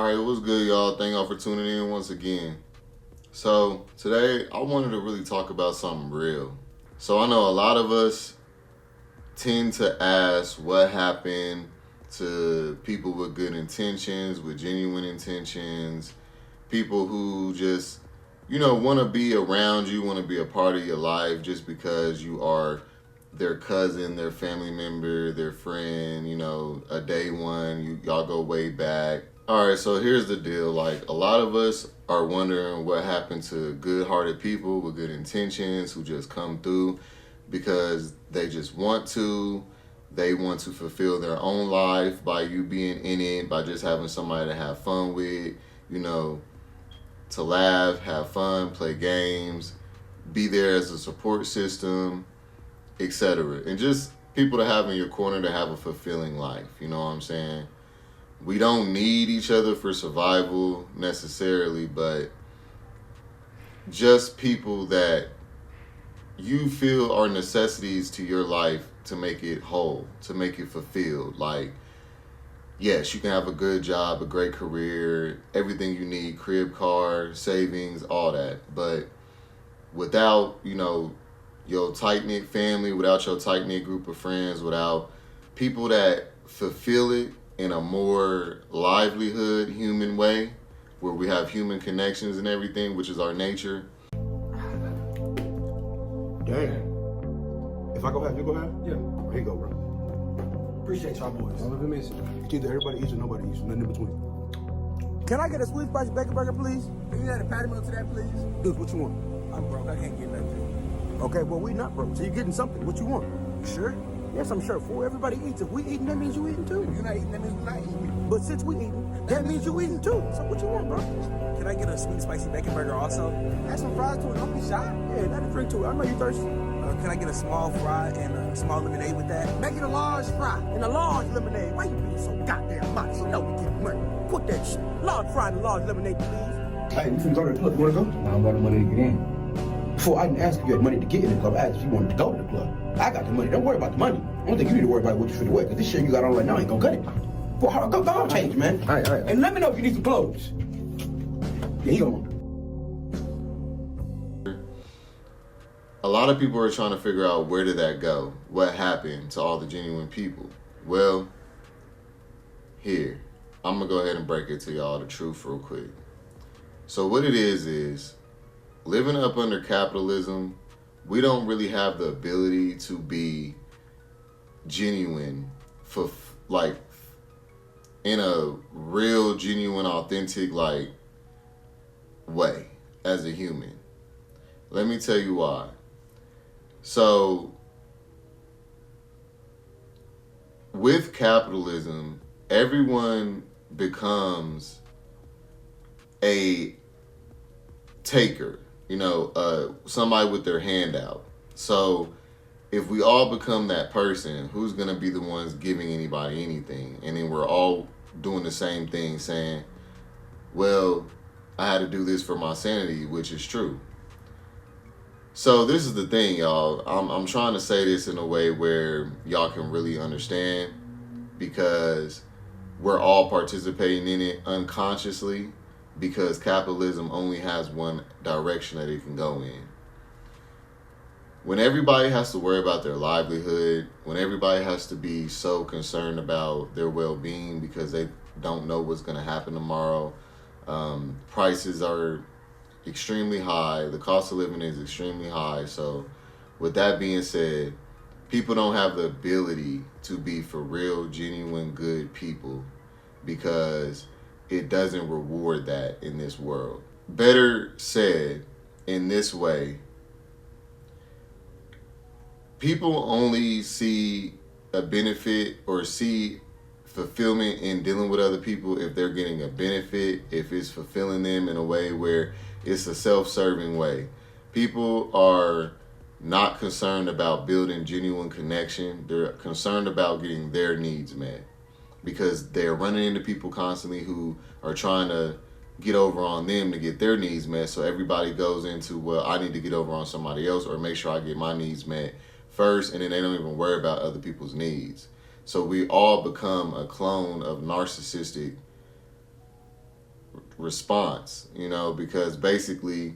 Alright, what's good, y'all? Thank y'all for tuning in once again. So, today I wanted to really talk about something real. So, I know a lot of us tend to ask what happened to people with good intentions, with genuine intentions, people who just, want to be around you, want to be a part of your life just because you are their cousin, their family member, their friend, a day one, y'all go way back. All right, so here's the deal. Like, a lot of us are wondering what happened to good-hearted people with good intentions who just come through because they just want to. They want to fulfill their own life by you being in it, by just having somebody to have fun with, to laugh, have fun, play games, be there as a support system, etc. And just people to have in your corner to have a fulfilling life. You know what I'm saying? We don't need each other for survival necessarily, but just people that you feel are necessities to your life to make it whole, to make it fulfilled. Like, yes, you can have a good job, a great career, everything you need, crib, car, savings, all that. But without, your tight-knit family, without your tight-knit group of friends, without people that fulfill it in a more livelihood, human way, where we have human connections and everything, which is our nature. Damn. If I go half, you go half? Yeah. Here you go, bro. Appreciate y'all boys. All of it missing. It's either everybody eats or nobody eats, nothing in between. Can I get a sweet spicy bacon burger, please? Can you add a patty melt to that, please? Dude, what you want? I'm broke. I can't get nothing. Okay, well, we not broke, so you're getting something. What you want? Sure? Yes, I'm sure. Fool, everybody eats. If we eating, that means you eating too. You're not eating, that means you're not eating. But since we eating, that means you eating too. So what you want, bro? Can I get a sweet spicy bacon burger also? Add some fries to it. Don't be shy. Yeah, not a drink to it. I know you thirsty. Can I get a small fry and a small lemonade with that? Make it a large fry and a large lemonade. Why you being so goddamn modest? You know we get money. Quit that shit. Large fry and a large lemonade, please. Hey, we finna go to the club. You wanna go? I don't got the money to get in. Before I didn't ask if you had money to get in the club, I asked if you wanted to go to the club. I got the money. Don't worry about the money. I don't think you need to worry about what you finna wear, because this shit you got on right now ain't gonna cut it. Well, go on, change, man. All right. And let me know if you need some clothes. Yeah, he gonna. A lot of people are trying to figure out, where did that go? What happened to all the genuine people? Well, here, I'm gonna go ahead and break it to y'all, the truth real quick. So what it is living up under capitalism, we don't really have the ability to be genuine for in a real, genuine, authentic way as a human. Let me tell you why. So with capitalism, everyone becomes a taker, somebody with their hand out. So if we all become that person, who's going to be the ones giving anybody anything? And then we're all doing the same thing, saying, well, I had to do this for my sanity, which is true. So this is the thing, y'all. I'm trying to say this in a way where y'all can really understand, because we're all participating in it unconsciously, because capitalism only has one direction that it can go in. When everybody has to worry about their livelihood, when everybody has to be so concerned about their well-being because they don't know what's going to happen tomorrow, prices are extremely high, the cost of living is extremely high. So with that being said, people don't have the ability to be for real, genuine, good people, because it doesn't reward that in this world. Better said, in this way, people only see a benefit or see fulfillment in dealing with other people if they're getting a benefit, if it's fulfilling them in a way where it's a self-serving way. People are not concerned about building genuine connection. They're concerned about getting their needs met, because they're running into people constantly who are trying to get over on them to get their needs met. So everybody goes into, well, I need to get over on somebody else or make sure I get my needs met first, and then they don't even worry about other people's needs. So we all become a clone of narcissistic response, because basically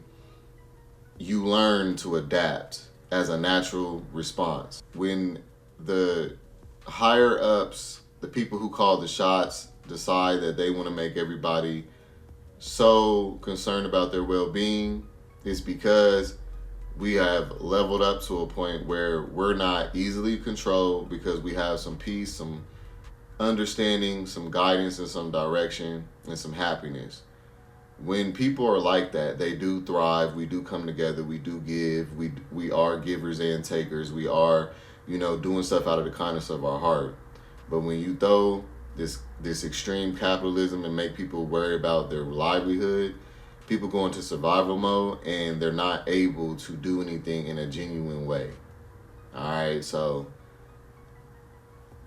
you learn to adapt as a natural response. When the higher ups, the people who call the shots, decide that they want to make everybody so concerned about their well-being, it's because we have leveled up to a point where we're not easily controlled, because we have some peace, some understanding, some guidance, and some direction, and some happiness. When people are like that, they do thrive. We do come together. We do give. We are givers and takers. We are, doing stuff out of the kindness of our heart. But when you throw this extreme capitalism and make people worry about their livelihood, people go into survival mode and they're not able to do anything in a genuine way. All right, so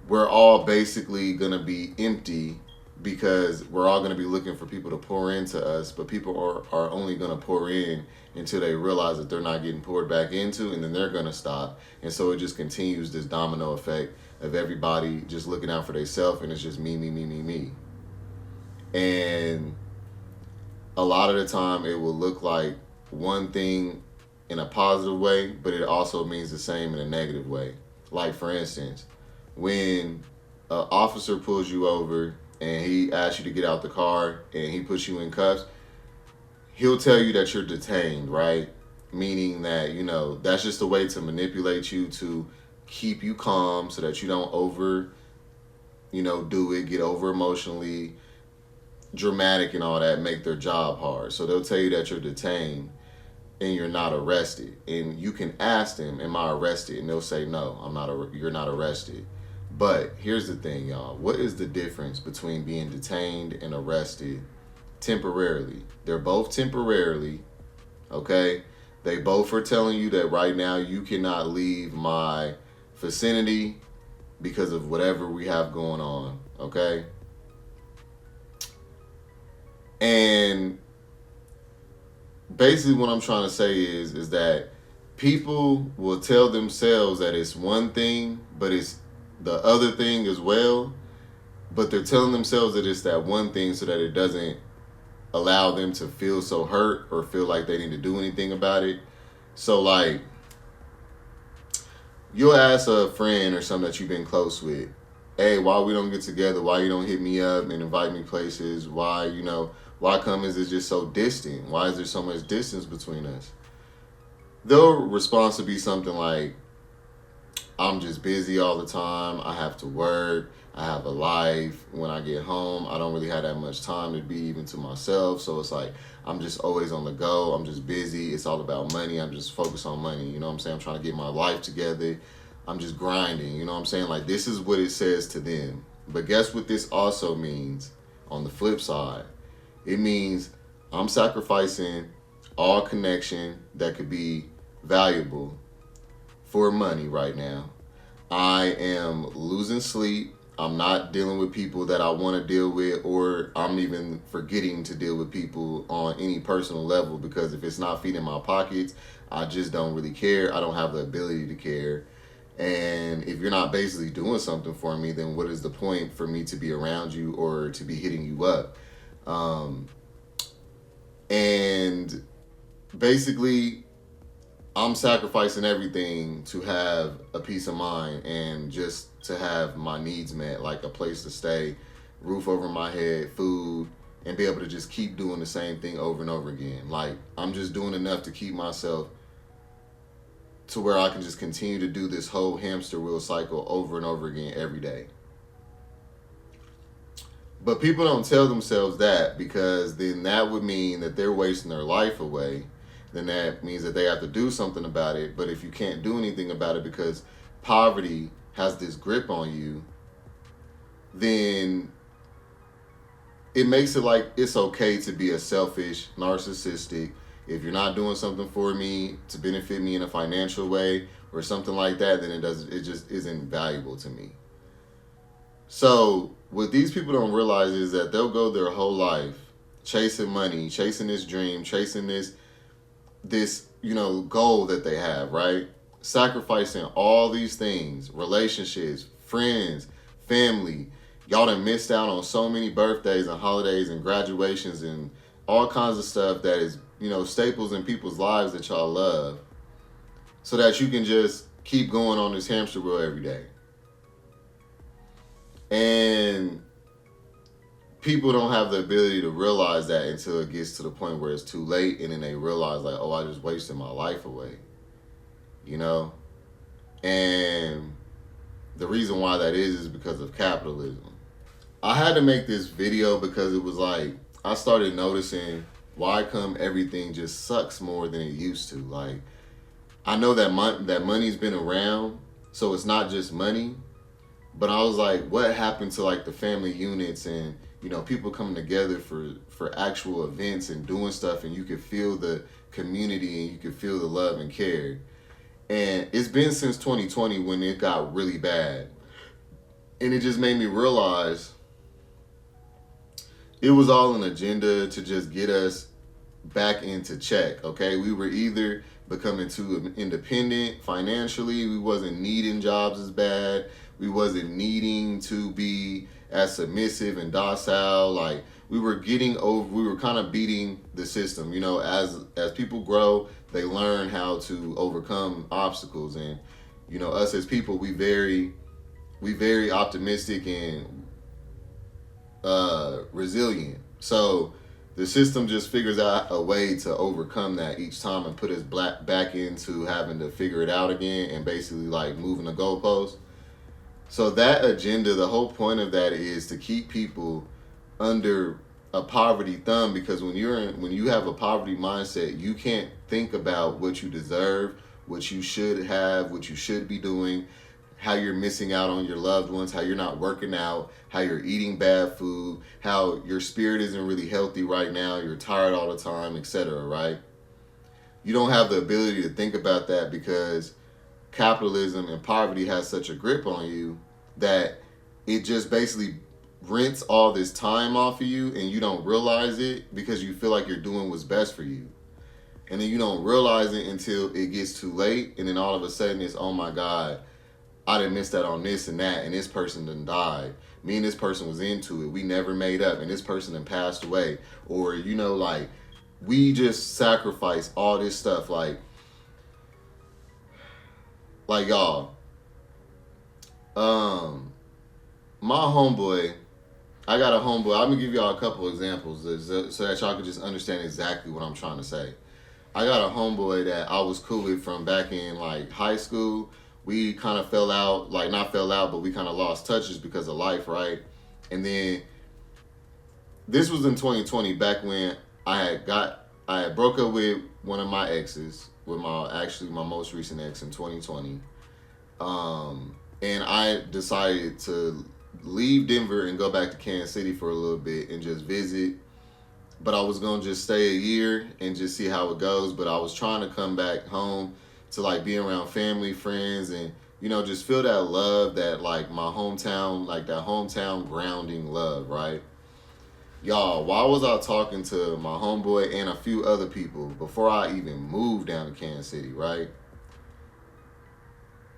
we're all basically gonna be empty, because we're all going to be looking for people to pour into us, but people are only going to pour in until they realize that they're not getting poured back into, and then they're going to stop. And so it just continues this domino effect of everybody just looking out for themselves, and it's just me, me, me, me, me. And a lot of the time it will look like one thing in a positive way, but it also means the same in a negative way. Like, for instance, when an officer pulls you over and he asks you to get out the car and he puts you in cuffs, he'll tell you that you're detained, right? Meaning that, that's just a way to manipulate you, to keep you calm so that you don't do it, get over emotionally dramatic and all that, make their job hard. So they'll tell you that you're detained and you're not arrested. And you can ask them, am I arrested? And they'll say, no, you're not arrested. But here's the thing, y'all. What is the difference between being detained and arrested temporarily? They're both temporarily, okay? They both are telling you that right now you cannot leave my vicinity because of whatever we have going on, okay? And basically what I'm trying to say is that people will tell themselves that it's one thing, but it's the other thing as well, but they're telling themselves that it's that one thing so that it doesn't allow them to feel so hurt or feel like they need to do anything about it. So, like, you'll ask a friend or something that you've been close with, hey, why we don't get together? Why you don't hit me up and invite me places? Why come is it just so distant? Why is there so much distance between us? Their response would be something like, I'm just busy all the time. I have to work. I have a life. When I get home, I don't really have that much time to be even to myself. So it's like, I'm just always on the go. I'm just busy. It's all about money. I'm just focused on money. You know what I'm saying? I'm trying to get my life together. I'm just grinding. You know what I'm saying? Like, this is what it says to them. But guess what this also means on the flip side? It means I'm sacrificing all connection that could be valuable for money right now. I am losing sleep. I'm not dealing with people that I want to deal with, or I'm even forgetting to deal with people on any personal level, because if it's not feeding my pockets, I just don't really care. I don't have the ability to care. And if you're not basically doing something for me, then what is the point for me to be around you or to be hitting you up? And basically, I'm sacrificing everything to have a peace of mind and just to have my needs met, like a place to stay, roof over my head, food, and be able to just keep doing the same thing over and over again. Like, I'm just doing enough to keep myself to where I can just continue to do this whole hamster wheel cycle over and over again every day. But people don't tell themselves that, because then that would mean that they're wasting their life away. Then that means that they have to do something about it. But if you can't do anything about it because poverty has this grip on you, then it makes it like it's okay to be a selfish, narcissistic. If you're not doing something for me to benefit me in a financial way or something like that, then it just isn't valuable to me. So what these people don't realize is that they'll go their whole life chasing money, chasing this dream, chasing this goal that they have, right? Sacrificing all these things, relationships, friends, family. Y'all done missed out on so many birthdays and holidays and graduations and all kinds of stuff that is, staples in people's lives that y'all love, so that you can just keep going on this hamster wheel every day. And people don't have the ability to realize that until it gets to the point where it's too late, and then they realize, like, oh, I just wasted my life away. And the reason why that is because of capitalism. I had to make this video because it was like, I started noticing why come everything just sucks more than it used to. Like, I know that money's been around, so it's not just money, but I was like, what happened to like the family units and, people coming together for actual events and doing stuff, and you could feel the community and you could feel the love and care. And it's been since 2020 when it got really bad. And it just made me realize it was all an agenda to just get us back into check, okay? We were either becoming too independent financially, we wasn't needing jobs as bad, we wasn't needing to be as submissive and docile. Like, we were kind of beating the system. As people grow, they learn how to overcome obstacles. And, us as people, we very optimistic and resilient. So the system just figures out a way to overcome that each time and put us back into having to figure it out again and basically like moving the goalpost. So that agenda, the whole point of that is to keep people under a poverty thumb, because when you have a poverty mindset, you can't think about what you deserve, what you should have, what you should be doing, how you're missing out on your loved ones, how you're not working out, how you're eating bad food, how your spirit isn't really healthy right now, you're tired all the time, etc., right? You don't have the ability to think about that because capitalism and poverty has such a grip on you that it just basically rents all this time off of you, and you don't realize it because you feel like you're doing what's best for you. And then you don't realize it until it gets too late, and then all of a sudden it's, oh my God, I done missed out on this and that, and this person done died. Me and this person was into it. We never made up, and this person done passed away. Or, like, we just sacrifice all this stuff. Like y'all, my homeboy, I got a homeboy. I'm gonna give y'all a couple examples so that y'all can just understand exactly what I'm trying to say. I got a homeboy that I was cool with from back in like high school. We kind of fell out, like not fell out, but we kind of lost touches because of life, right? And then this was in 2020, back when I had broke up with one of my exes, with my most recent ex in 2020. And I decided to leave Denver and go back to Kansas City for a little bit and just visit. But I was going to just stay a year and just see how it goes. But I was trying to come back home to like be around family, friends, and, just feel that love, that like my hometown, like that hometown grounding love, right? Y'all, why was I talking to my homeboy and a few other people before I even moved down to Kansas City, right?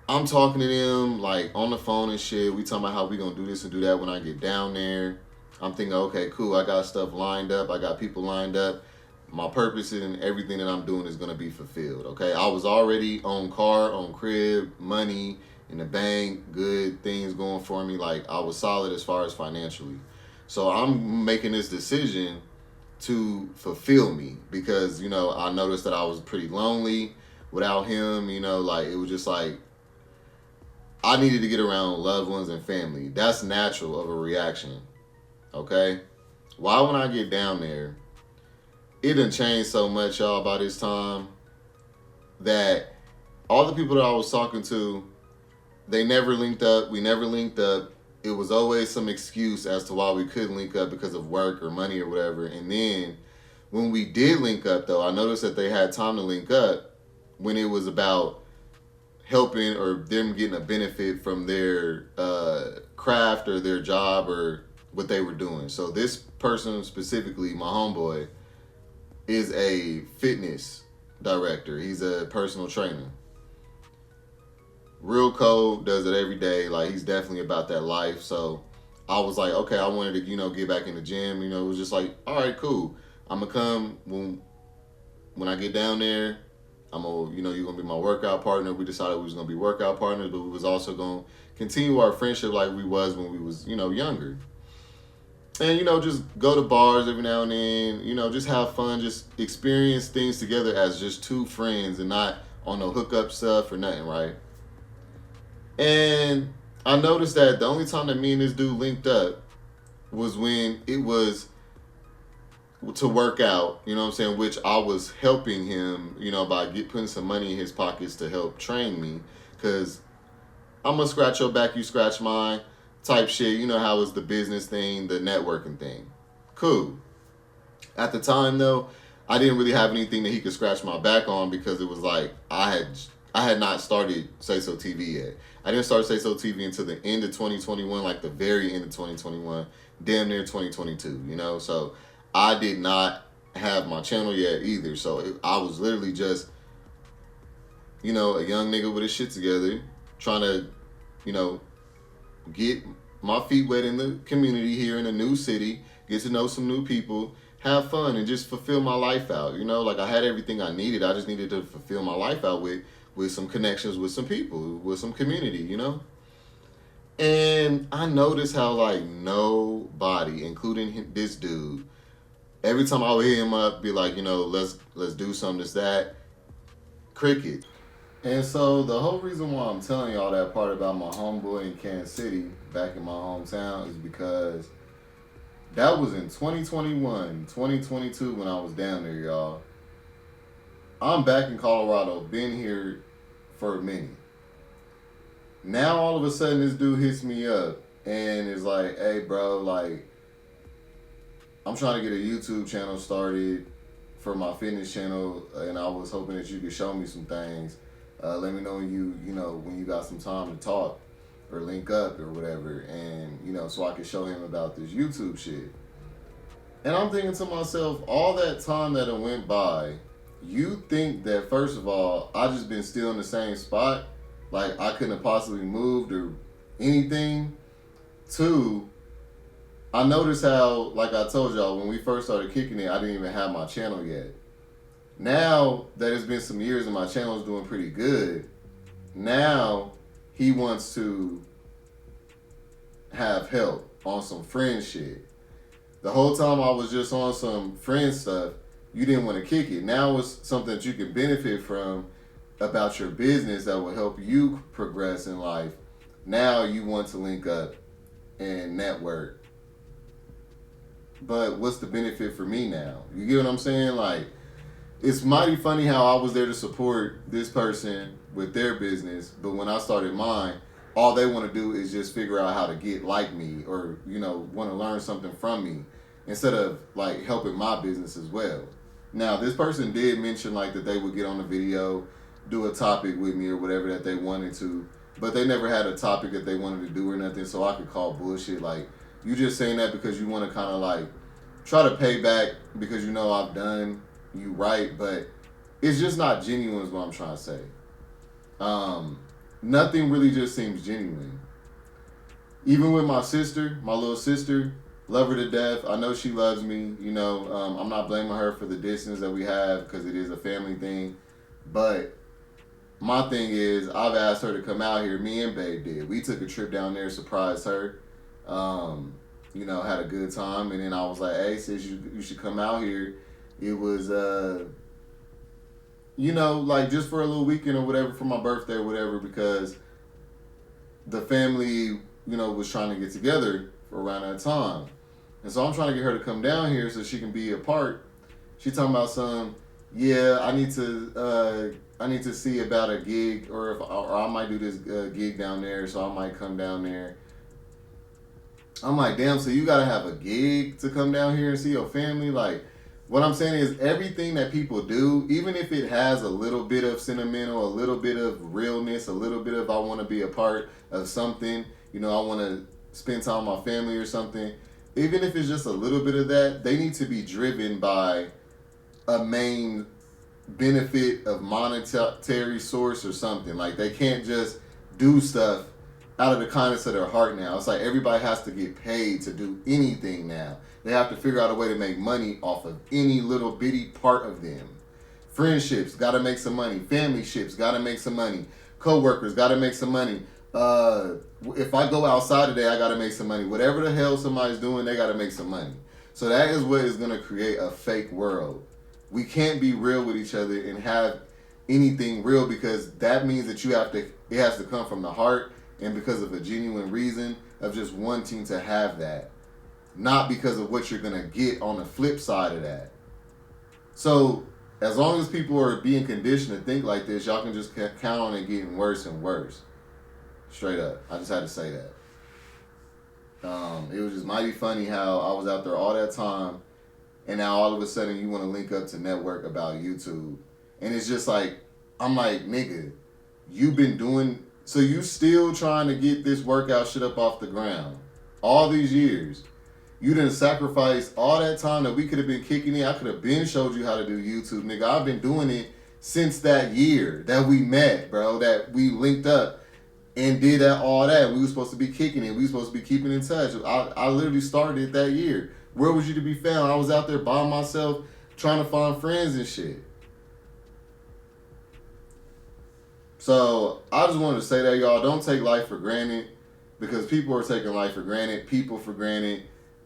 I'm talking to them like on the phone and shit. We talking about how we gonna do this and do that when I get down there. I'm thinking, okay, cool. I got stuff lined up. I got people lined up. My purpose and everything that I'm doing is gonna be fulfilled. Okay, I was already on car, on crib, money in the bank, good things going for me. Like I was solid as far as financially. So I'm making this decision to fulfill me because, I noticed that I was pretty lonely without him, like it was just like, I needed to get around loved ones and family. That's natural of a reaction, okay? Why when I get down there, it done changed so much, y'all, by this time that all the people that I was talking to, they never linked up. We never linked up. It was always some excuse as to why we couldn't link up because of work or money or whatever. And then when we did link up, though, I noticed that they had time to link up when it was about helping or them getting a benefit from their craft or their job or what they were doing. So this person specifically, my homeboy, is a fitness director. He's a personal trainer. Real cold, does it every day. Like he's definitely about that life. So I was like, okay, I wanted to, get back in the gym. It was just like, all right, cool. I'm gonna come when I get down there. I'm gonna, you're gonna be my workout partner. We decided we was gonna be workout partners, but we was also gonna continue our friendship like we was when we was, younger. And, just go to bars every now and then, just have fun, just experience things together as just two friends and not on no hookup stuff or nothing, right? And I noticed that the only time that me and this dude linked up was when it was to work out, which I was helping him, by putting some money in his pockets to help train me. Because I'm going to scratch your back, you scratch mine type shit. You know how it's the business thing, the networking thing. Cool. At the time, though, I didn't really have anything that he could scratch my back on because it was like I had not started Say So TV yet. I didn't start Say So TV until the end of 2021, like the very end of 2021, damn near 2022, So I did not have my channel yet either. So I was literally just, a young nigga with his shit together, trying to, get my feet wet in the community here in a new city, get to know some new people, have fun, and just fulfill my life out. Like I had everything I needed. I just needed to fulfill my life out with some connections with some people, with some community, And I noticed how, like, nobody, including this dude, every time I would hit him up, be like, let's do something, this, that, cricket. And so the whole reason why I'm telling y'all that part about my homeboy in Kansas City, back in my hometown, is because that was in 2021, 2022 when I was down there, y'all. I'm back in Colorado, been here for a minute. Now all of a sudden this dude hits me up and is like, hey bro, like, I'm trying to get a YouTube channel started for my fitness channel, and I was hoping that you could show me some things. Let me know when you got some time to talk or link up or whatever, and so I could show him about this YouTube shit. And I'm thinking to myself, all that time that it went by, you think that first of all, I just been still in the same spot, like I couldn't have possibly moved or anything. Two, I noticed how, like I told y'all, when we first started kicking it, I didn't even have my channel yet. Now that it's been some years and my channel is doing pretty good, now he wants to have help on some friend shit. The whole time I was just on some friend stuff, you didn't want to kick it. Now it's something that you can benefit from about your business that will help you progress in life. Now you want to link up and network. But what's the benefit for me now? You get what I'm saying? Like, it's mighty funny how I was there to support this person with their business, but when I started mine, all they want to do is just figure out how to get like me or, want to learn something from me instead of, like, helping my business as well. Now, this person did mention, like, that they would get on the video, do a topic with me or whatever that they wanted to, but they never had a topic that they wanted to do or nothing, so I could call bullshit. Like, you just saying that because you want to kind of, like, try to pay back because I've done you right, but it's just not genuine is what I'm trying to say. Nothing really just seems genuine. Even with my sister, my little sister, love her to death. I know she loves me. I'm not blaming her for the distance that we have because it is a family thing. But my thing is, I've asked her to come out here. Me and Babe did. We took a trip down there, surprised her. Had a good time. And then I was like, hey, sis, you should come out here. It was, like just for a little weekend or whatever, for my birthday or whatever, because the family, was trying to get together for around that time. And so I'm trying to get her to come down here so she can be a part. She talking about I need to see about a gig, or I might do this gig down there, so I might come down there. I'm like, damn, so you gotta have a gig to come down here and see your family? Like, what I'm saying is everything that people do, even if it has a little bit of sentimental, a little bit of realness, a little bit of I want to be a part of something, I want to spend time with my family or something, even if it's just a little bit of that, they need to be driven by a main benefit of monetary source or something. Like, they can't just do stuff out of the kindness of their heart now. It's like everybody has to get paid to do anything now. They have to figure out a way to make money off of any little bitty part of them. Friendships, got to make some money. Family ships, got to make some money. Co-workers, got to make some money. If I go outside today, I got to make some money. Whatever the hell somebody's doing, they got to make some money. So that is what is going to create a fake world. We can't be real with each other and have anything real, because that means that it has to come from the heart and because of a genuine reason of just wanting to have that. Not because of what you're going to get on the flip side of that. So as long as people are being conditioned to think like this, y'all can just count on it getting worse and worse. Straight up. I just had to say that. It was just mighty funny how I was out there all that time, and now all of a sudden you want to link up to network about YouTube. And it's just like, I'm like, nigga, you've been doing, so you still trying to get this workout shit up off the ground. All these years. You didn't sacrifice all that time that we could have been kicking in. I could have been showed you how to do YouTube, nigga. I've been doing it since that year that we met, bro, that we linked up and did all that. We were supposed to be kicking it. We were supposed to be keeping in touch. I literally started it that year. Where was you to be found? I was out there by myself trying to find friends and shit. So I just wanted to say that, y'all, don't take life for granted, because people are taking life for granted, people for granted,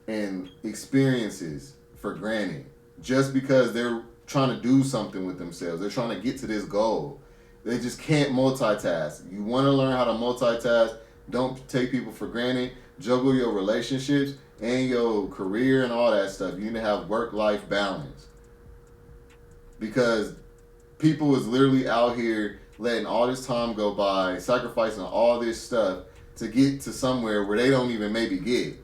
and experiences for granted. Just because they're trying to do something with themselves. They're trying to get to this goal. They just can't multitask. You want to learn how to multitask. Don't take people for granted. Juggle your relationships and your career and all that stuff. You need to have work-life balance. Because people is literally out here letting all this time go by, sacrificing all this stuff to get to somewhere where they don't even maybe get.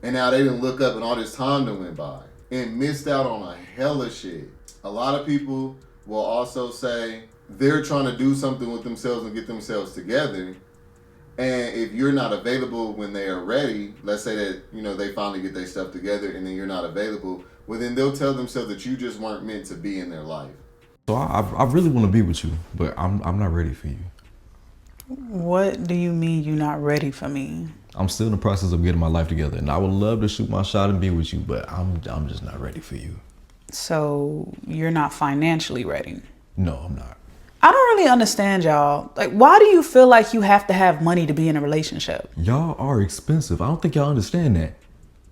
And now they didn't look up and all this time that went by and missed out on a hella shit. A lot of people will also say they're trying to do something with themselves and get themselves together. And if you're not available when they are ready, let's say that, you know, they finally get their stuff together and then you're not available, well, then they'll tell themselves that you just weren't meant to be in their life. So I really want to be with you, but I'm not ready for you. What do you mean you're not ready for me? I'm still in the process of getting my life together, and I would love to shoot my shot and be with you, but I'm just not ready for you. So you're not financially ready? No, I'm not. I don't really understand, y'all. Like, why do you feel like you have to have money to be in a relationship? Y'all are expensive. I don't think y'all understand that.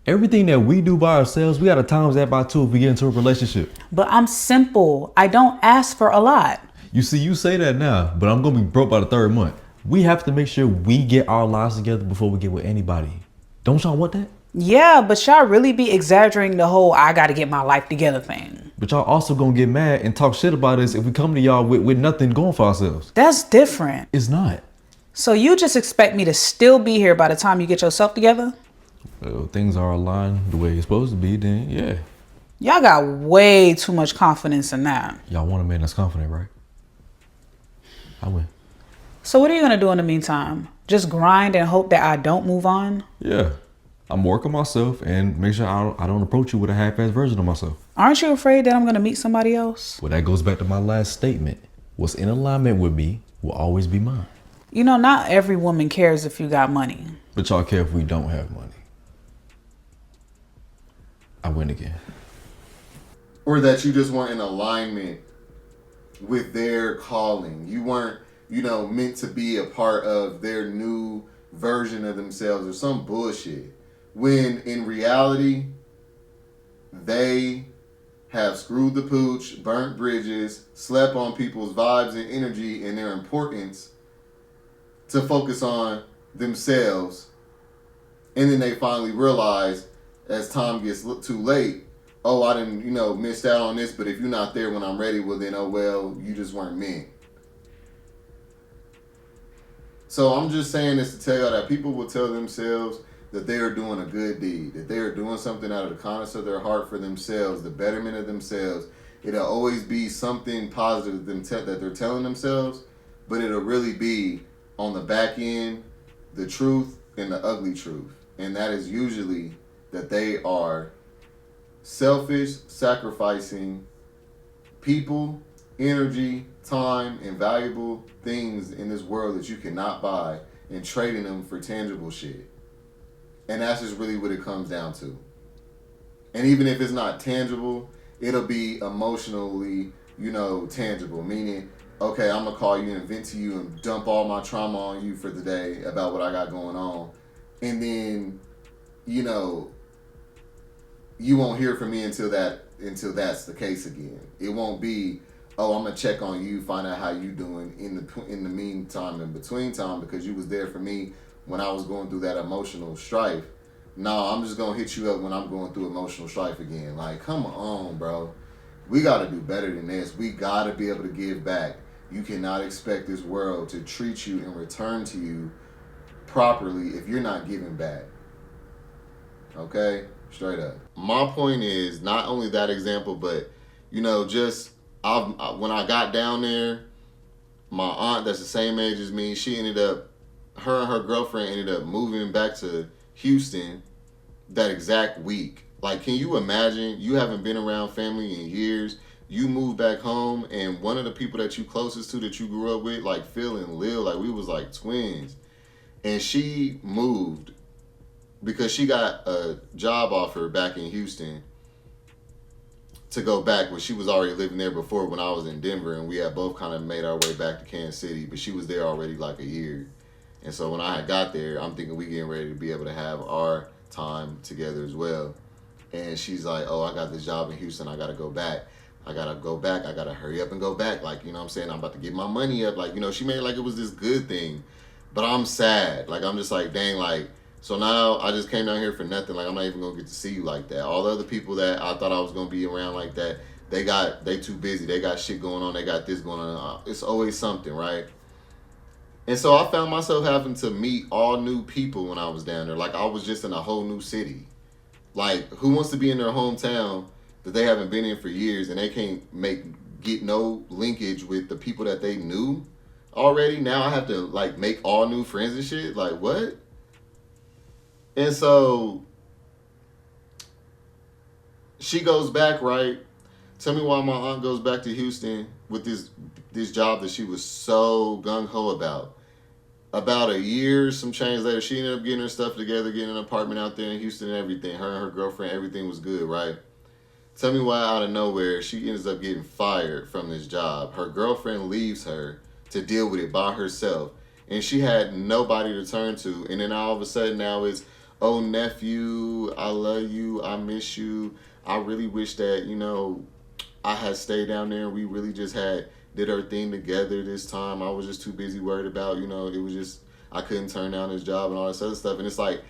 Everything that we do by ourselves, we gotta times that by 2 if we get into a relationship. But I'm simple. I don't ask for a lot. You see, you say that now, but I'm gonna be broke by the 3rd month. We have to make sure we get our lives together before we get with anybody. Don't y'all want that? Yeah, but y'all really be exaggerating the whole I gotta get my life together thing. But y'all also gonna get mad and talk shit about us if we come to y'all with nothing going for ourselves. That's different. It's not. So you just expect me to still be here by the time you get yourself together? Well, things are aligned the way it's supposed to be, then yeah. Y'all got way too much confidence in that. Y'all want a man that's confident, right? I win. So what are you gonna do in the meantime? Just grind and hope that I don't move on? Yeah. I'm working myself and make sure I don't approach you with a half-assed version of myself. Aren't you afraid that I'm gonna meet somebody else? Well, that goes back to my last statement. What's in alignment with me will always be mine. You know, not every woman cares if you got money. But y'all care if we don't have money. I win again. Or that you just weren't in alignment with their calling. You weren't, meant to be a part of their new version of themselves or some bullshit. When in reality, they have screwed the pooch, burnt bridges, slept on people's vibes and energy and their importance to focus on themselves. And then they finally realize, as time gets too late, oh, I didn't, missed out on this, but if you're not there when I'm ready, well then, oh well, you just weren't meant. So I'm just saying this to tell y'all that people will tell themselves that they are doing a good deed, that they are doing something out of the kindness of their heart for themselves, the betterment of themselves. It'll always be something positive that they're telling themselves, but it'll really be on the back end, the truth and the ugly truth. And that is usually that they are selfish, sacrificing people, energy, time, and valuable things in this world that you cannot buy and trading them for tangible shit. And that's just really what it comes down to. And even if it's not tangible, it'll be emotionally, tangible. Meaning, okay, I'm gonna call you and vent to you and dump all my trauma on you for the day about what I got going on. And then, you won't hear from me until that's the case again. It won't be, oh, I'm gonna check on you, find out how you doing in the meantime, in between time, because you was there for me when I was going through that emotional strife. No, I'm just gonna hit you up when I'm going through emotional strife again. Like, come on, bro. We gotta do better than this. We gotta be able to give back. You cannot expect this world to treat you and return to you properly if you're not giving back. Okay? Straight up. My point is not only that example, but when I got down there, my aunt that's the same age as me, her and her girlfriend ended up moving back to Houston that exact week. Like, can you imagine? You haven't been around family in years. You move back home, and one of the people that you closest to that you grew up with, like Phil and Lil, like we was like twins. And she moved because she got a job offer back in Houston to go back, but she was already living there before when I was in Denver, and we had both kind of made our way back to Kansas City, but she was there already like a year. And so when I had got there, I'm thinking we getting ready to be able to have our time together as well. And she's like, oh, I got this job in Houston. I got to go back. I got to hurry up and go back. Like, you know what I'm saying? I'm about to get my money up. Like, she made it like it was this good thing. But I'm sad. Like, I'm just like, dang, like, so now I just came down here for nothing. Like, I'm not even going to get to see you like that. All the other people that I thought I was going to be around like that, they too busy. They got shit going on. They got this going on. It's always something, right? And so I found myself having to meet all new people when I was down there. Like, I was just in a whole new city. Like, who wants to be in their hometown that they haven't been in for years and they can't get no linkage with the people that they knew already? Now I have to, like, make all new friends and shit? Like, what? And so she goes back, right? Tell me why my aunt goes back to Houston with this job that she was so gung-ho about. About a year, some change later, she ended up getting her stuff together, getting an apartment out there in Houston and everything. Her and her girlfriend, everything was good, right? Tell me why out of nowhere she ends up getting fired from this job. Her girlfriend leaves her to deal with it by herself. And she had nobody to turn to. And then all of a sudden now it's, oh, nephew, I love you, I miss you. I really wish that, I had stayed down there and we really just did our thing together this time. I was just too busy worried about, it was just, I couldn't turn down this job and all this other stuff. And it's like,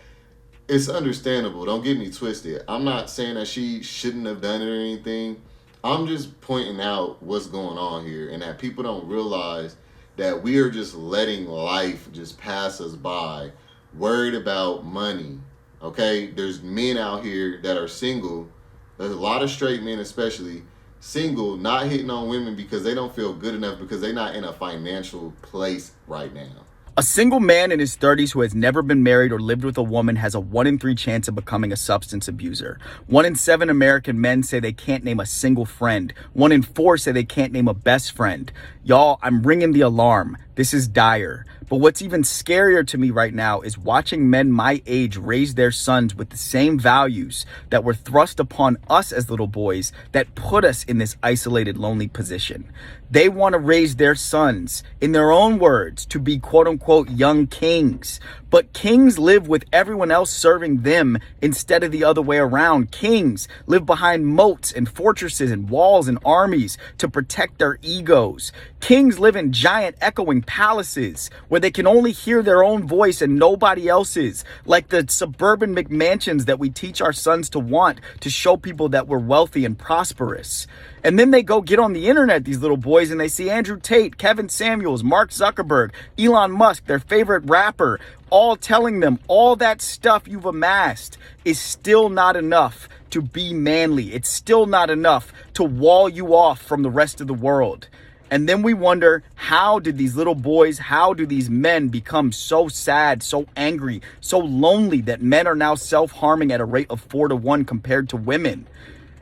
it's understandable. Don't get me twisted. I'm not saying that she shouldn't have done it or anything. I'm just pointing out what's going on here and that people don't realize that we are just letting life just pass us by, worried about money. Okay? There's men out here that are single. There's a lot of straight men especially single, not hitting on women because they don't feel good enough because they're not in a financial place right now. A single man in his 30s who has never been married or lived with a woman has a 1 in 3 chance of becoming a substance abuser. 1 in 7 American men say they can't name a single friend. 1 in 4 say they can't name a best friend. Y'all, I'm ringing the alarm. This is dire. But what's even scarier to me right now is watching men my age raise their sons with the same values that were thrust upon us as little boys that put us in this isolated, lonely position. They want to raise their sons, in their own words, to be quote unquote young kings. But kings live with everyone else serving them instead of the other way around. Kings live behind moats and fortresses and walls and armies to protect their egos. Kings live in giant echoing palaces where they can only hear their own voice and nobody else's, like the suburban McMansions that we teach our sons to want to show people that we're wealthy and prosperous. And then they go get on the internet, these little boys, and they see Andrew Tate, Kevin Samuels, Mark Zuckerberg, Elon Musk, their favorite rapper, all telling them all that stuff you've amassed is still not enough to be manly. It's still not enough to wall you off from the rest of the world. And then we wonder, how did these little boys, how do these men become so sad, so angry, so lonely that men are now self-harming at a rate of 4 to 1 compared to women?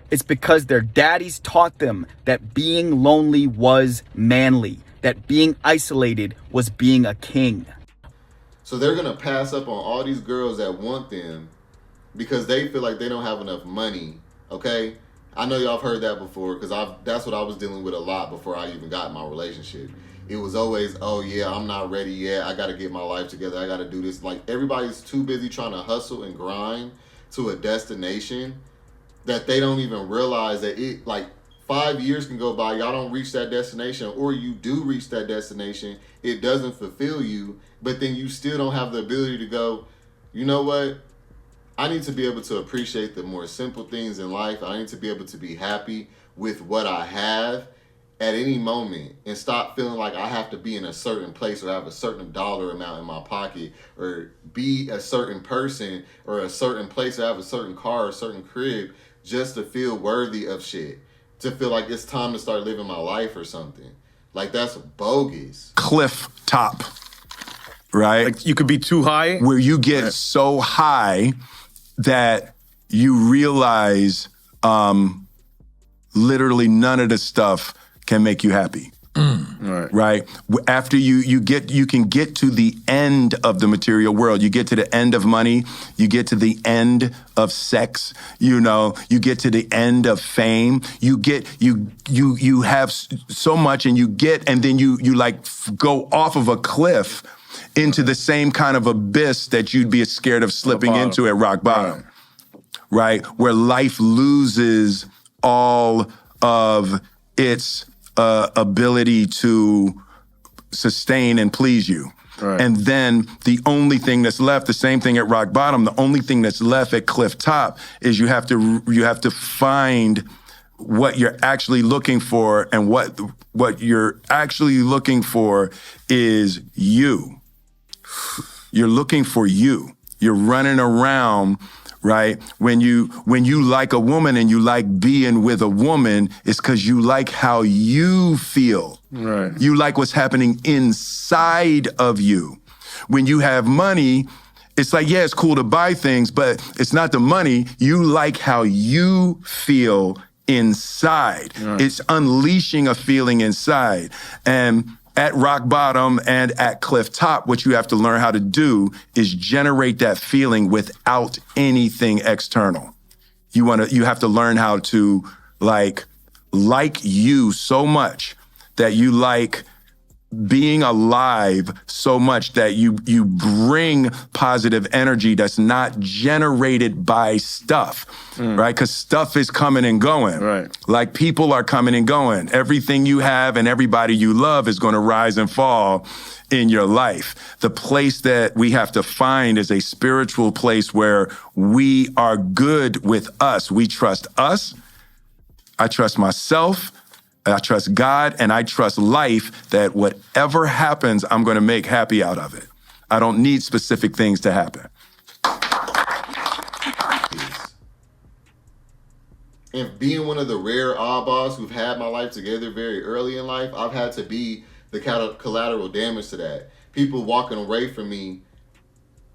It's because their daddies taught them that being lonely was manly, that being isolated was being a king. So they're gonna pass up on all these girls that want them because they feel like they don't have enough money. Okay, I know y'all have heard that before because that's what I was dealing with a lot before I even got in my relationship. It was always, oh yeah, I'm not ready yet. I got to get my life together. I got to do this. Like everybody's too busy trying to hustle and grind to a destination that they don't even realize that it, like 5 years can go by, y'all don't reach that destination, or you do reach that destination, it doesn't fulfill you, but then you still don't have the ability to go, you know what? I need to be able to appreciate the more simple things in life. I need to be able to be happy with what I have at any moment and stop feeling like I have to be in a certain place or have a certain dollar amount in my pocket or be a certain person or a certain place or have a certain car or a certain crib just to feel worthy of shit, to feel like it's time to start living my life or something. Like that's bogus. Cliff top, right? Like you could be too high. Where you get so high that you realize literally none of the stuff can make you happy. Right? After you can get to the end of the material world. You get to the end of money. You get to the end of sex. You know, you get to the end of fame. You have so much, and then you like go off of a cliff into the same kind of abyss that you'd be scared of slipping into at rock bottom. Right? Where life loses all of its ability to sustain and please you. Right. And then the only thing that's left, the same thing at rock bottom, the only thing that's left at cliff top is you have to find what you're actually looking for, and what you're actually looking for is you. You're looking for you. You're running around, right? When you like a woman and you like being with a woman, it's because you like how you feel. Right. You like what's happening inside of you. When you have money, it's like, yeah, it's cool to buy things, but it's not the money. You like how you feel inside. Right. It's unleashing a feeling inside. And at rock bottom and at cliff top, what you have to learn how to do is generate that feeling without anything external. You have to learn how to like you so much that you like being alive so much that you bring positive energy that's not generated by stuff, right? Because stuff is coming and going. Right. Like people are coming and going. Everything you have and everybody you love is going to rise and fall in your life. The place that we have to find is a spiritual place where we are good with us. We trust us. I trust myself. I trust God, and I trust life that whatever happens, I'm going to make happy out of it. I don't need specific things to happen. And being one of the rare oddballs who've had my life together very early in life, I've had to be the collateral damage to that. People walking away from me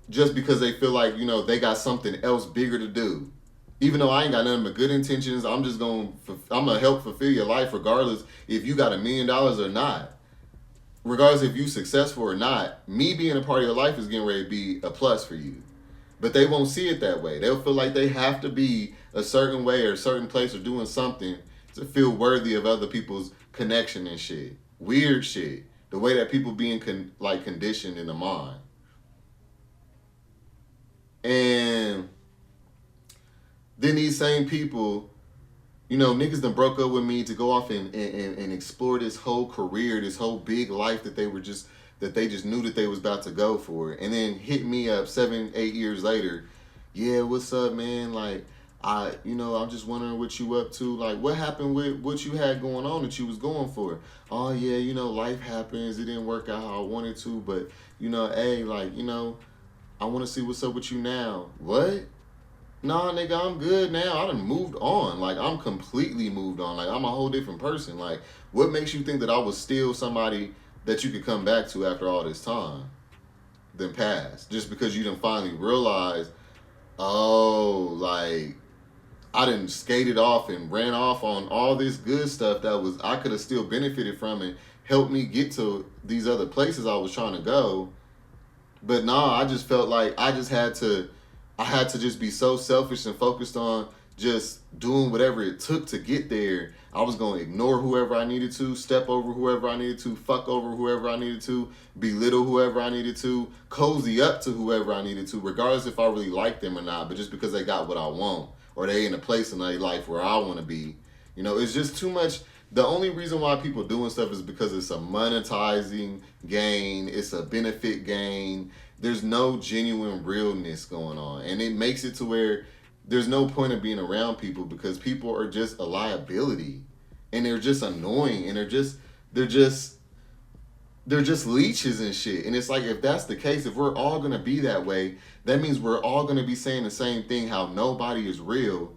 just because they feel like, they got something else bigger to do. Even though I ain't got nothing but good intentions, I'm gonna help fulfill your life regardless if you got $1 million or not. Regardless if you successful or not, me being a part of your life is getting ready to be a plus for you. But they won't see it that way. They'll feel like they have to be a certain way or a certain place or doing something to feel worthy of other people's connection and shit. Weird shit. The way that people being conditioned in the mind. And then these same people, niggas done broke up with me to go off and explore this whole career, this whole big life that they just knew that they was about to go for. And then hit me up 7-8 years later. Yeah, what's up, man? Like, I'm just wondering what you up to. Like, what happened with what you had going on that you was going for? Oh, yeah, life happens. It didn't work out how I wanted to. But, hey, like, I want to see what's up with you now. What? Nah, nigga, I'm good now. I done moved on. Like, I'm completely moved on. Like, I'm a whole different person. Like, what makes you think that I was still somebody that you could come back to after all this time? Then pass. Just because you done finally realized, oh, like, I done skated off and ran off on all this good stuff that I could have still benefited from and helped me get to these other places I was trying to go. But nah, I just felt like I had to just be so selfish and focused on just doing whatever it took to get there. I was going to ignore whoever I needed to, step over whoever I needed to, fuck over whoever I needed to, belittle whoever I needed to, cozy up to whoever I needed to, regardless if I really like them or not, but just because they got what I want or they in a place in their life where I want to be. You know, it's just too much. The only reason why people doing stuff is because it's a monetizing gain. It's a benefit gain. There's no genuine realness going on. And it makes it to where there's no point of being around people because people are just a liability. And they're just annoying. And they're just leeches and shit. And it's like, if that's the case, if we're all going to be that way, that means we're all going to be saying the same thing, how nobody is real.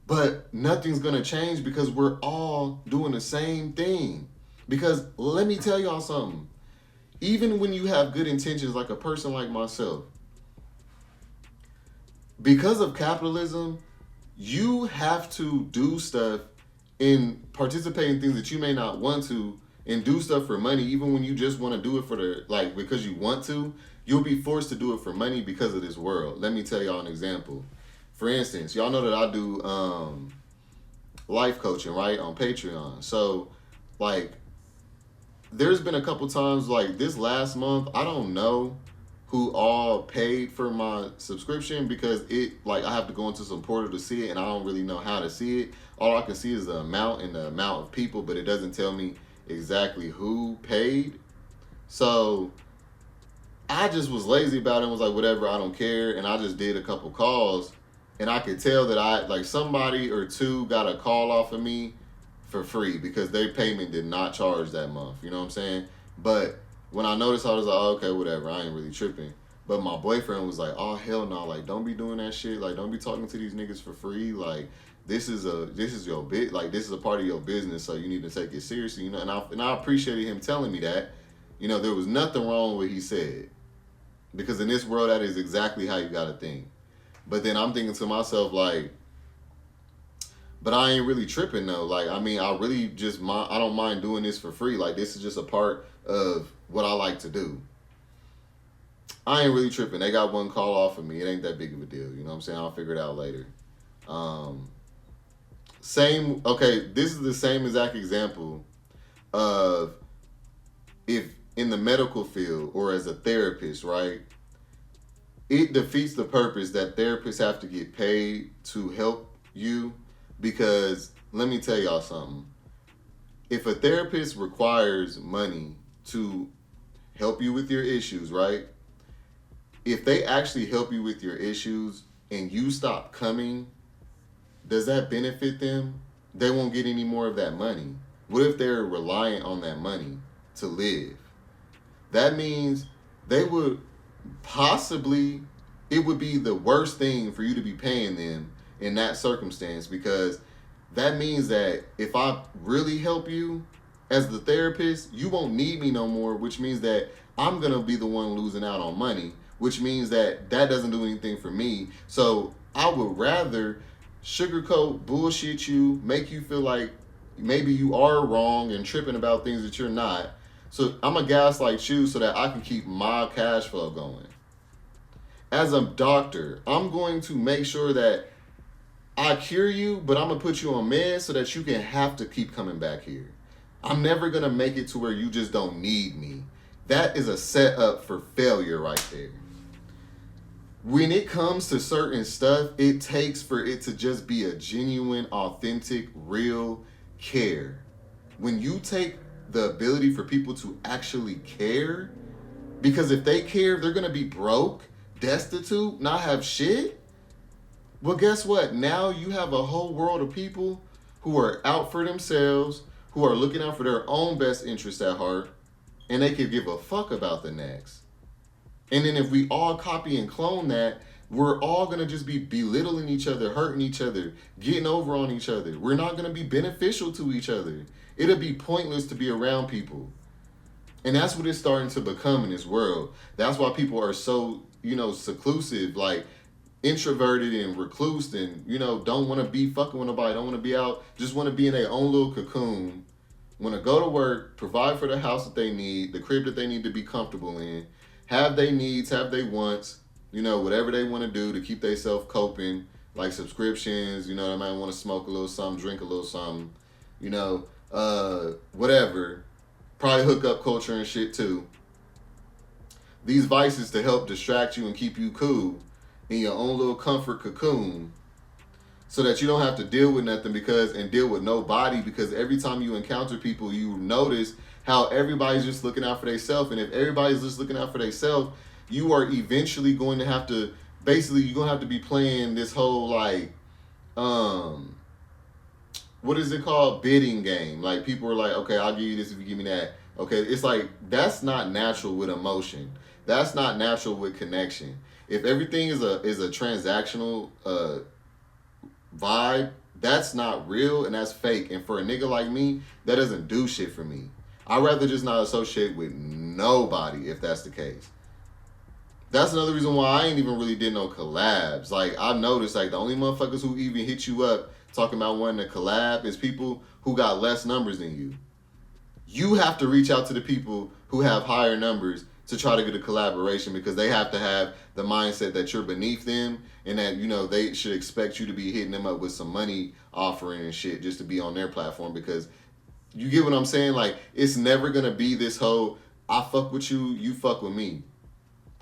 But nothing's going to change because we're all doing the same thing. Because let me tell y'all something. Even when you have good intentions, like a person like myself, because of capitalism, you have to do stuff and participate in things that you may not want to and do stuff for money. Even when you just want to do it for because you want to, you'll be forced to do it for money because of this world. Let me tell y'all an example. For instance, y'all know that I do life coaching, right, on Patreon. So, like, there's been a couple times, like this last month, I don't know who all paid for my subscription because I have to go into some portal to see it, and I don't really know how to see it. All I can see is the amount and the amount of people, but it doesn't tell me exactly who paid. So I just was lazy about it and was like, whatever, I don't care. And I just did a couple calls. And I could tell that somebody or two got a call off of me for free because their payment did not charge that month. You know what I'm saying? But when I noticed, I was like, oh, okay, whatever. I ain't really tripping. But my boyfriend was like, oh, hell no. Like, don't be doing that shit. Like, don't be talking to these niggas for free. Like, this is your bit. Like, this is a part of your business. So you need to take it seriously. You know, and I appreciated him telling me that. You know, there was nothing wrong with what he said. Because in this world, that is exactly how you got to think. But then I'm thinking to myself, like, but I ain't really tripping, though. Like, I mean, I really just, I don't mind doing this for free. Like, this is just a part of what I like to do. I ain't really tripping. They got one call off of me. It ain't that big of a deal. You know what I'm saying? I'll figure it out later. This is the same exact example of if in the medical field or as a therapist, right? It defeats the purpose that therapists have to get paid to help you because let me tell y'all something. If a therapist requires money to help you with your issues, right? If they actually help you with your issues and you stop coming, does that benefit them? They won't get any more of that money. What if they're reliant on that money to live? That means they would possibly, it would be the worst thing for you to be paying them in that circumstance because that means that if I really help you as the therapist, you won't need me no more, which means that I'm going to be the one losing out on money, which means that doesn't do anything for me. So I would rather sugarcoat, bullshit you, make you feel like maybe you are wrong and tripping about things that you're not. So I'm a gaslight you so that I can keep my cash flow going. As a doctor, I'm going to make sure that I cure you, but I'm going to put you on meds so that you can have to keep coming back here. I'm never going to make it to where you just don't need me. That is a setup for failure right there. When it comes to certain stuff, it takes for it to just be a genuine, authentic, real care. When you take the ability for people to actually care, because if they care, they're going to be broke, destitute, not have shit. Well, guess what? Now you have a whole world of people who are out for themselves, who are looking out for their own best interests at heart, and they could give a fuck about the next. And then if we all copy and clone that, we're all going to just be belittling each other, hurting each other, getting over on each other. We're not going to be beneficial to each other. It'll be pointless to be around people. And that's what it's starting to become in this world. That's why people are so, seclusive, like introverted and recluse and, don't want to be fucking with nobody, don't want to be out, just want to be in their own little cocoon, want to go to work, provide for the house that they need, the crib that they need to be comfortable in, have their needs, have their wants, you know, whatever they want to do to keep themselves coping, like subscriptions, you know, they might want to smoke a little something, drink a little something, you know, whatever. Probably hookup culture and shit too. These vices to help distract you and keep you cool in your own little comfort cocoon, so that you don't have to deal with nothing and deal with nobody, because every time you encounter people, you notice how everybody's just looking out for themselves. And if everybody's just looking out for themselves, you are eventually going to have to, basically, you're going to have to be playing this whole, like, what is it called? Bidding game. Like, people are like, okay, I'll give you this if you give me that. Okay, it's like, that's not natural with emotion. That's not natural with connection. If everything is a transactional vibe, that's not real and that's fake. And for a nigga like me, that doesn't do shit for me. I'd rather just not associate with nobody if that's the case. That's another reason why I ain't even really did no collabs. Like, I've noticed, like, the only motherfuckers who even hit you up talking about wanting to collab is people who got less numbers than you. You have to reach out to the people who have higher numbers to try to get a collaboration, because they have to have the mindset that you're beneath them and that, you know, they should expect you to be hitting them up with some money offering and shit just to be on their platform. Because you get what I'm saying? Like, it's never going to be this whole, I fuck with you, you fuck with me.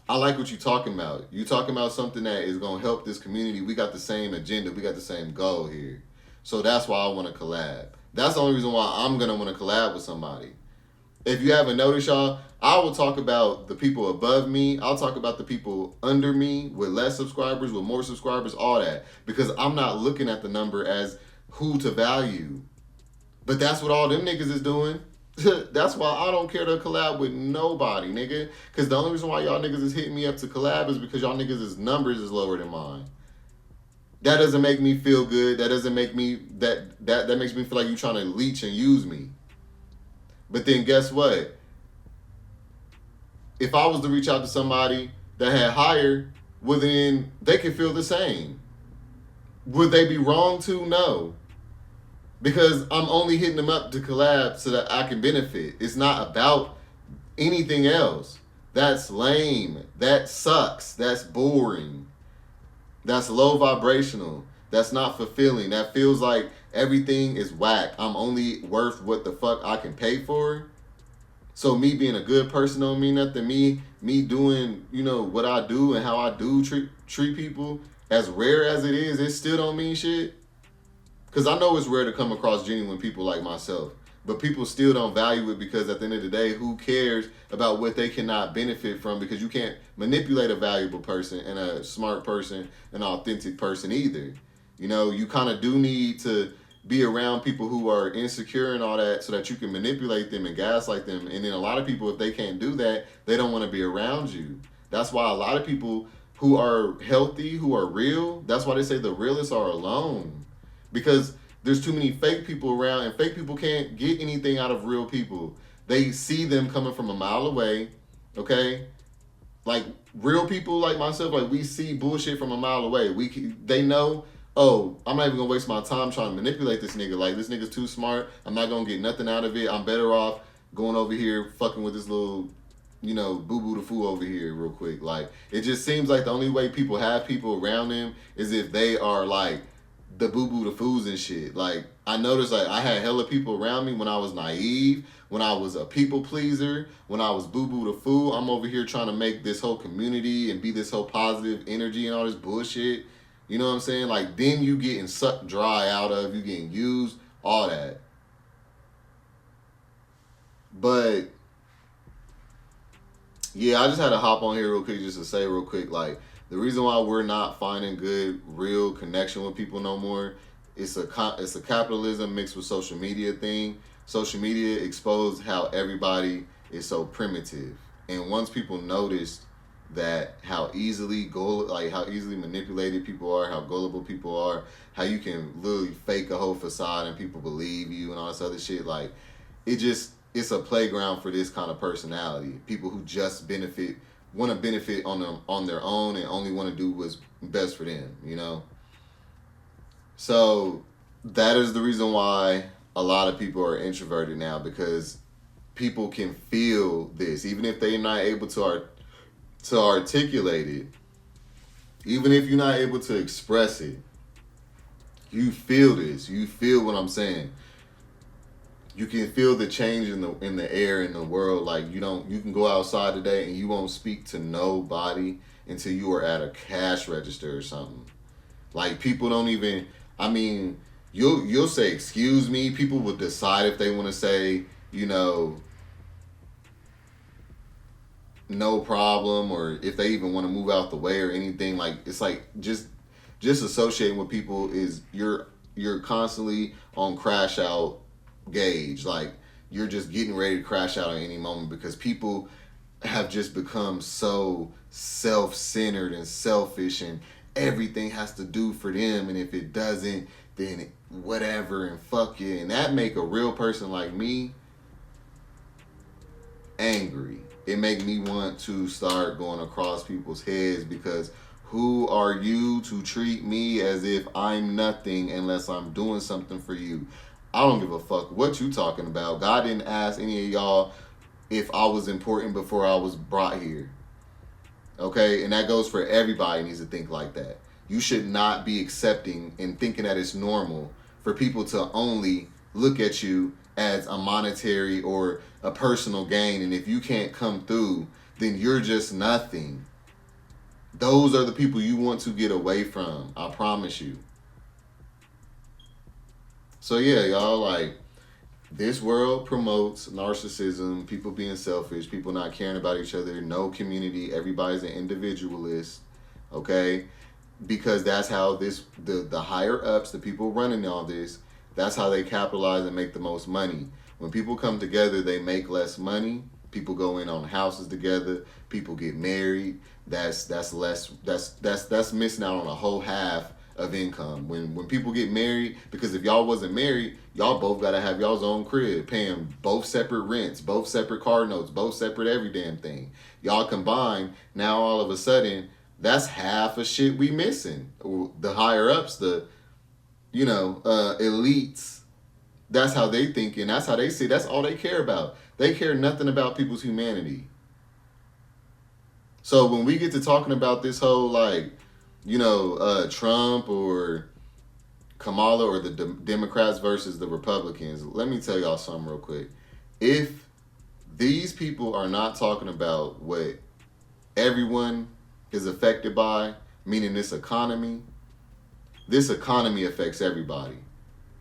I like what you're talking about. You talking about something that is going to help this community. We got the same agenda. We got the same goal here. So that's why I want to collab. That's the only reason why I'm going to want to collab with somebody. If you haven't noticed, y'all, I will talk about the people above me. I'll talk about the people under me with less subscribers, with more subscribers, all that. Because I'm not looking at the number as who to value. But that's what all them niggas is doing. That's why I don't care to collab with nobody, nigga. Because the only reason why y'all niggas is hitting me up to collab is because y'all niggas' numbers is lower than mine. That doesn't make me feel good. That doesn't make me, that makes me feel like you trying to leech and use me. But then guess what? If I was to reach out to somebody that had higher, well then they can feel the same. Would they be wrong to? No. Because I'm only hitting them up to collab so that I can benefit. It's not about anything else. That's lame. That sucks. That's boring. That's low vibrational. That's not fulfilling. That feels like everything is whack. I'm only worth what the fuck I can pay for. So me being a good person don't mean nothing. Me doing, you know, what I do and how I do treat people, as rare as it is, it still don't mean shit. Because I know it's rare to come across genuine people like myself. But people still don't value it, because at the end of the day, who cares about what they cannot benefit from? Because you can't manipulate a valuable person and a smart person, an authentic person either. You know, you kind of do need to be around people who are insecure and all that so that you can manipulate them and gaslight them. And then a lot of people, if they can't do that, they don't want to be around you. That's why a lot of people who are healthy, who are real, that's why they say the realists are alone. Because there's too many fake people around, and fake people can't get anything out of real people. They see them coming from a mile away, okay? Like, real people like myself, like, we see bullshit from a mile away. They know, oh, I'm not even gonna waste my time trying to manipulate this nigga. Like, this nigga's too smart. I'm not gonna get nothing out of it. I'm better off going over here fucking with this little, you know, boo-boo the fool over here real quick. Like, it just seems like the only way people have people around them is if they are, like, the boo-boo the fools and shit. Like, I noticed, like, I had hella people around me when I was naive, when I was a people pleaser, when I was boo-boo the fool. I'm over here trying to make this whole community and be this whole positive energy and all this bullshit. You know what I'm saying? Like, then you getting sucked dry out of, you getting used, all that. But yeah, I just had to hop on here real quick just to say real quick, like, the reason why we're not finding good, real connection with people no more, it's a capitalism mixed with social media thing. Social media exposed how everybody is so primitive. And once people noticed that how easily manipulated people are, how gullible people are, how you can literally fake a whole facade and people believe you and all this other shit, like, it's a playground for this kind of personality. People who just want to benefit on their own and only want to do what's best for them, you know? So that is the reason why a lot of people are introverted now, because people can feel this. Even if they're not able to to articulate it, even if you're not able to express it, you feel this. You feel what I'm saying. You can feel the change in the air in the world. Like you can go outside today and you won't speak to nobody until you are at a cash register or something. Like people don't even. I mean, you'll say excuse me. People will decide if they want to say, you know, no problem, or if they even want to move out the way or anything. Like it's like just associating with people is you're constantly on crash out gauge. Like you're just getting ready to crash out at any moment because people have just become so self-centered and selfish, and everything has to do for them, and if it doesn't, then whatever, and fuck it. And that make a real person like me angry. It make me want to start going across people's heads, because who are you to treat me as if I'm nothing unless I'm doing something for you? I don't give a fuck what you talking about. God didn't ask any of y'all if I was important before I was brought here. Okay? And that goes for everybody needs to think like that. You should not be accepting and thinking that it's normal for people to only look at you as a monetary or a personal gain. And if you can't come through, then you're just nothing. Those are the people you want to get away from. I promise you. So yeah, y'all, like, this world promotes narcissism, people being selfish, people not caring about each other, no community, everybody's an individualist, okay? Because that's how the higher ups, the people running all this, that's how they capitalize and make the most money. When people come together, they make less money. People go in on houses together. People get married. That's missing out on a whole half of income. When people get married, because if y'all wasn't married, y'all both gotta have y'all's own crib, paying both separate rents, both separate car notes, both separate every damn thing. Y'all combine, now all of a sudden, that's half of shit we missing. The higher ups, the elites, that's how they think, and that's how they see. That's all they care about. They care nothing about people's humanity. So when we get to talking about this whole Trump or Kamala or the Democrats versus the Republicans, let me tell y'all something real quick. If these people are not talking about what everyone is affected by, meaning this economy affects everybody.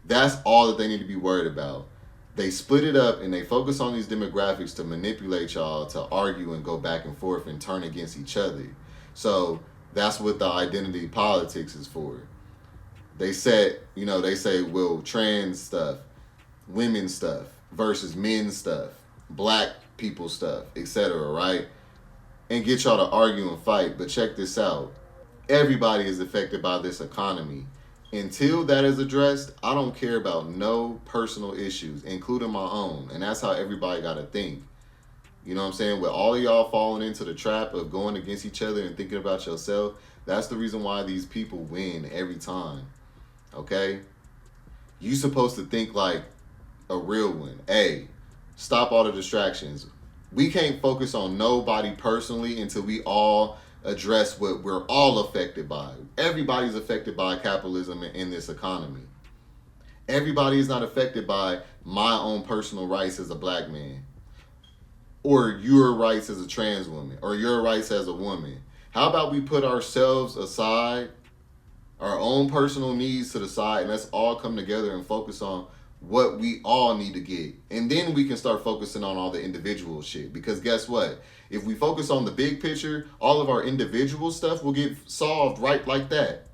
That's all that they need to be worried about. They split it up and they focus on these demographics to manipulate y'all to argue and go back and forth and turn against each other. So that's what the identity politics is for. They say, well, trans stuff, women stuff versus men stuff, black people stuff, etc., right? And get y'all to argue and fight. But check this out. Everybody is affected by this economy. Until that is addressed, I don't care about no personal issues, including my own. And that's how everybody got to think. You know what I'm saying? With all of y'all falling into the trap of going against each other and thinking about yourself, that's the reason why these people win every time. Okay? You supposed to think like a real one. Hey, stop all the distractions. We can't focus on nobody personally until we all address what we're all affected by. Everybody's affected by capitalism in this economy. Everybody is not affected by my own personal rights as a black man, or your rights as a trans woman, or your rights as a woman. How about we put ourselves aside, our own personal needs to the side, and let's all come together and focus on what we all need to get. And then we can start focusing on all the individual shit. Because guess what? If we focus on the big picture, all of our individual stuff will get solved right like that.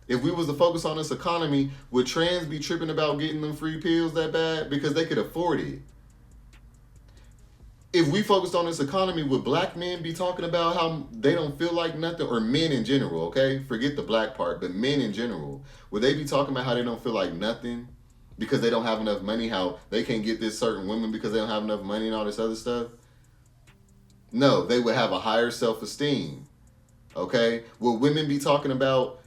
If we was to focus on this economy, would trans be tripping about getting them free pills that bad? Because they could afford it. If we focused on this economy, would black men be talking about how they don't feel like nothing? Or men in general, okay? Forget the black part, but men in general. Would they be talking about how they don't feel like nothing because they don't have enough money, how they can't get this certain women because they don't have enough money and all this other stuff? No, they would have a higher self-esteem, okay? Will women be talking about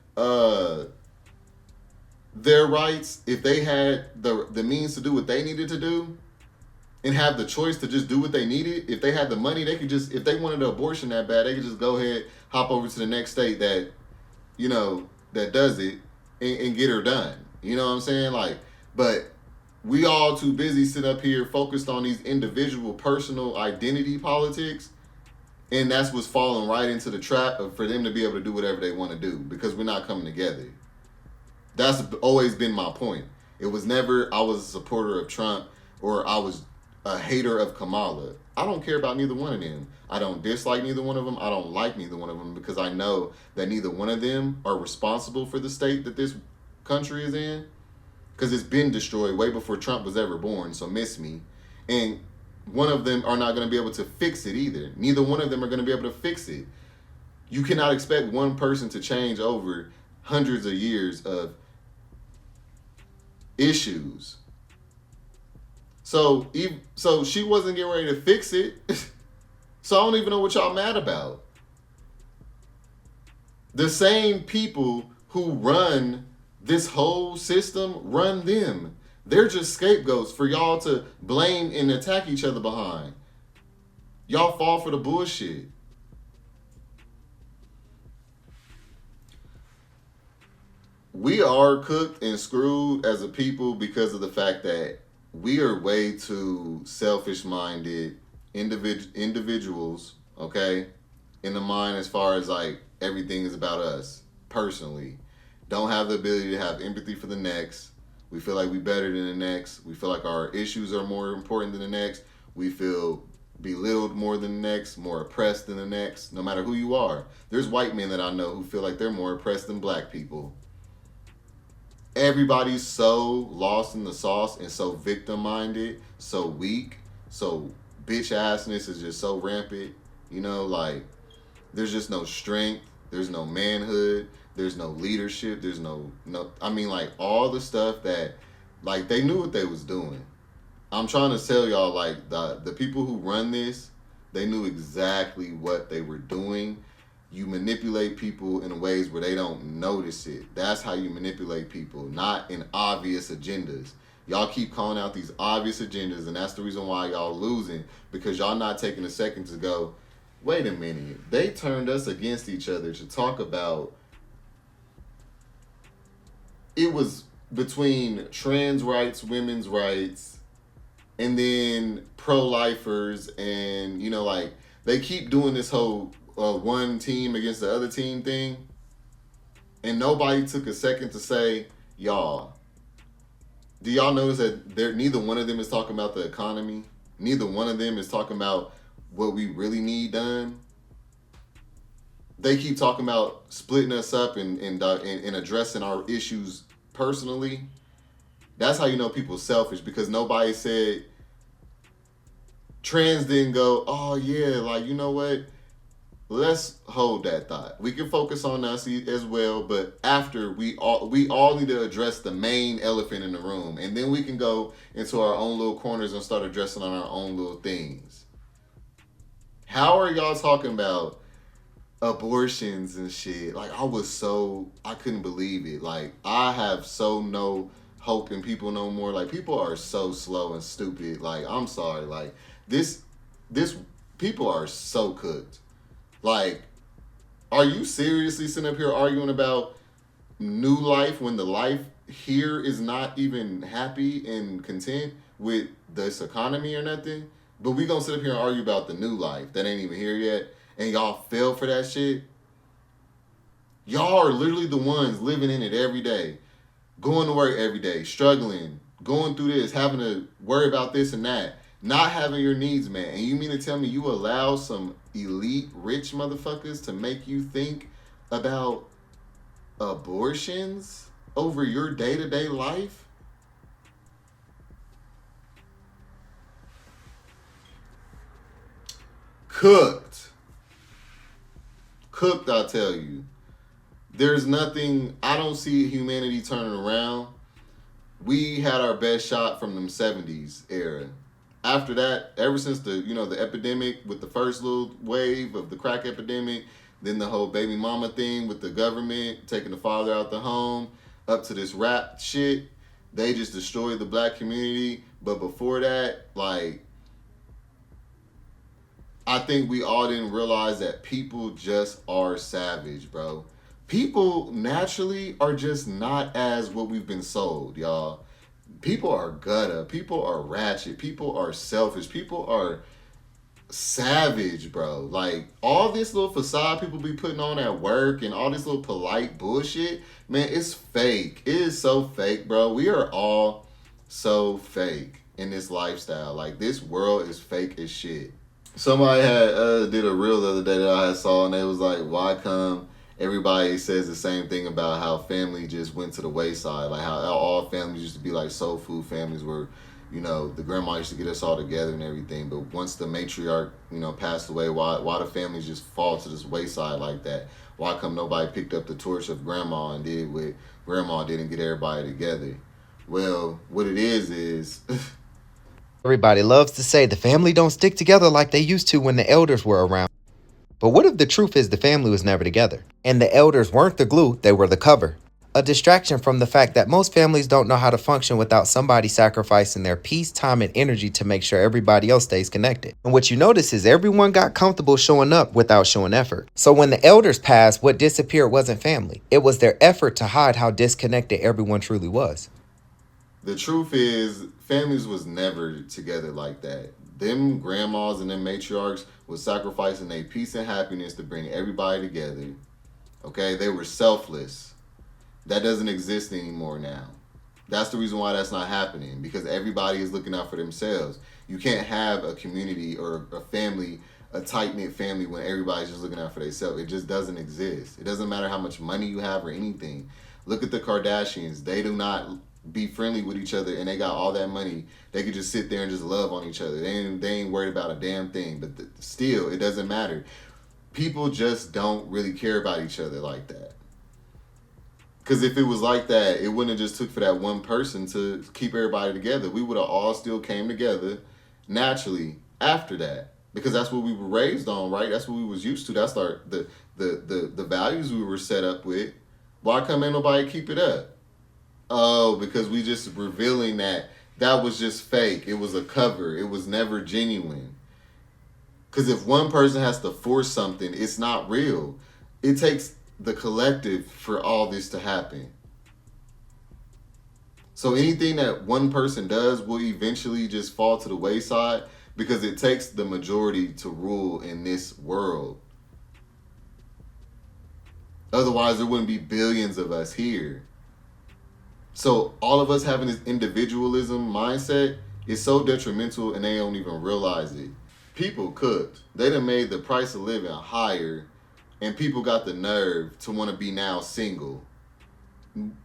their rights if they had the means to do what they needed to do? and have the choice to just do what they needed. If they had the money, they could just, if they wanted an abortion that bad, they could just go ahead, hop over to the next state that, you know, that does it and get her done. You know what I'm saying? Like, but we all too busy sitting up here focused on these individual personal identity politics. And that's what's falling right into the trap for them to be able to do whatever they want to do because we're not coming together. That's always been my point. It was never I was a supporter of Trump or I was a hater of Kamala. I don't care about neither one of them. I don't dislike neither one of them. I don't like neither one of them because I know that neither one of them are responsible for the state that this country is in because it's been destroyed way before Trump was ever born, so miss me. And one of them are not going to be able to fix it either. Neither one of them are going to be able to fix it. You cannot expect one person to change over hundreds of years of issues. So she wasn't getting ready to fix it. So I don't even know what y'all mad about. The same people who run this whole system run them. They're just scapegoats for y'all to blame and attack each other behind. Y'all fall for the bullshit. We are cooked and screwed as a people because of the fact that we are way too selfish-minded individuals, okay? In the mind as far as like everything is about us personally. Don't have the ability to have empathy for the next. We feel like we're better than the next. We feel like our issues are more important than the next. We feel belittled more than the next, more oppressed than the next, no matter who you are. There's white men that I know who feel like they're more oppressed than black people. Everybody's so lost in the sauce and so victim-minded, so weak, so bitch-assness is just so rampant. You know, like, there's just no strength. There's no manhood. There's no leadership. There's no, I mean, like, all the stuff that, like, they knew what they was doing. I'm trying to tell y'all, like, the people who run this, they knew exactly what they were doing. You manipulate people in ways where they don't notice it. That's how you manipulate people, not in obvious agendas. Y'all keep calling out these obvious agendas, and that's the reason why y'all losing, because y'all not taking a second to go, wait a minute, they turned us against each other to talk about. It was between trans rights, women's rights, and then pro-lifers, and, you know, like, they keep doing this whole one team against the other team thing, and nobody took a second to say, y'all, do y'all notice that neither one of them is talking about the economy? Neither one of them is talking about what we really need done. They keep talking about splitting us up and addressing our issues personally. That's how you know people selfish, because nobody said, trans didn't go, oh yeah, like, you know what? Let's hold that thought. We can focus on us as well, but after we all need to address the main elephant in the room, and then we can go into our own little corners and start addressing on our own little things. How are y'all talking about abortions and shit? Like, I couldn't believe it. Like, I have so no hope in people no more. Like, people are so slow and stupid. Like, I'm sorry. Like, this people are so cooked. Like, are you seriously sitting up here arguing about new life when the life here is not even happy and content with this economy or nothing? But we gonna sit up here and argue about the new life that ain't even here yet, and y'all fell for that shit? Y'all are literally the ones living in it every day, going to work every day, struggling, going through this, having to worry about this and that, not having your needs met. And you mean to tell me you allow some elite rich motherfuckers to make you think about abortions over your day-to-day life? Cooked, I tell you. There's nothing, I don't see humanity turning around. We had our best shot from them 70s era. After that, ever since the epidemic with the first little wave of the crack epidemic, then the whole baby mama thing with the government taking the father out the home, up to this rap shit, they just destroyed the black community. But before that, like, I think we all didn't realize that people just are savage, bro. People naturally are just not as what we've been sold, y'all. People are gutter. People are ratchet. People are selfish. People are savage, bro. Like, all this little facade people be putting on at work and all this little polite bullshit, man, it's fake. It is so fake, bro. We are all so fake in this lifestyle. Like, this world is fake as shit. Somebody had did a reel the other day that I saw, and they was like, why come everybody says the same thing about how family just went to the wayside? Like, how all families used to be like soul food families where, you know, the grandma used to get us all together and everything. But once the matriarch, you know, passed away, why the families just fall to this wayside like that? Why come nobody picked up the torch of grandma and did what grandma did and get everybody together? Well, what it is Everybody loves to say the family don't stick together like they used to when the elders were around. But what if the truth is the family was never together? And the elders weren't the glue, they were the cover. A distraction from the fact that most families don't know how to function without somebody sacrificing their peace, time, and energy to make sure everybody else stays connected. And what you notice is everyone got comfortable showing up without showing effort. So when the elders passed, what disappeared wasn't family. It was their effort to hide how disconnected everyone truly was. the truth is, families was never together like that. Them grandmas and them matriarchs was sacrificing their peace and happiness to bring everybody together. Okay, they were selfless. That doesn't exist anymore now. That's the reason why that's not happening, because everybody is looking out for themselves. You can't have a community or a family, a tight-knit family, when everybody's just looking out for themselves. It just doesn't exist. It doesn't matter how much money you have or anything. Look at the Kardashians. They do not be friendly with each other, and they got all that money. They could just sit there and just love on each other. They ain't worried about a damn thing. But still, it doesn't matter. People just don't really care about each other like that. Because if it was like that, it wouldn't have just took for that one person to keep everybody together. We would have all still came together naturally after that. Because that's what we were raised on, right? That's what we was used to. That's the values we were set up with. Why come ain't nobody keep it up? Oh, because we just revealing that was just fake. It was a cover. It was never genuine. Because if one person has to force something, it's not real. It takes the collective for all this to happen. So anything that one person does will eventually just fall to the wayside, because it takes the majority to rule in this world. Otherwise, there wouldn't be billions of us here. So all of us having this individualism mindset is so detrimental, and they don't even realize it. People cooked. They done made the price of living higher, and people got the nerve to want to be now single.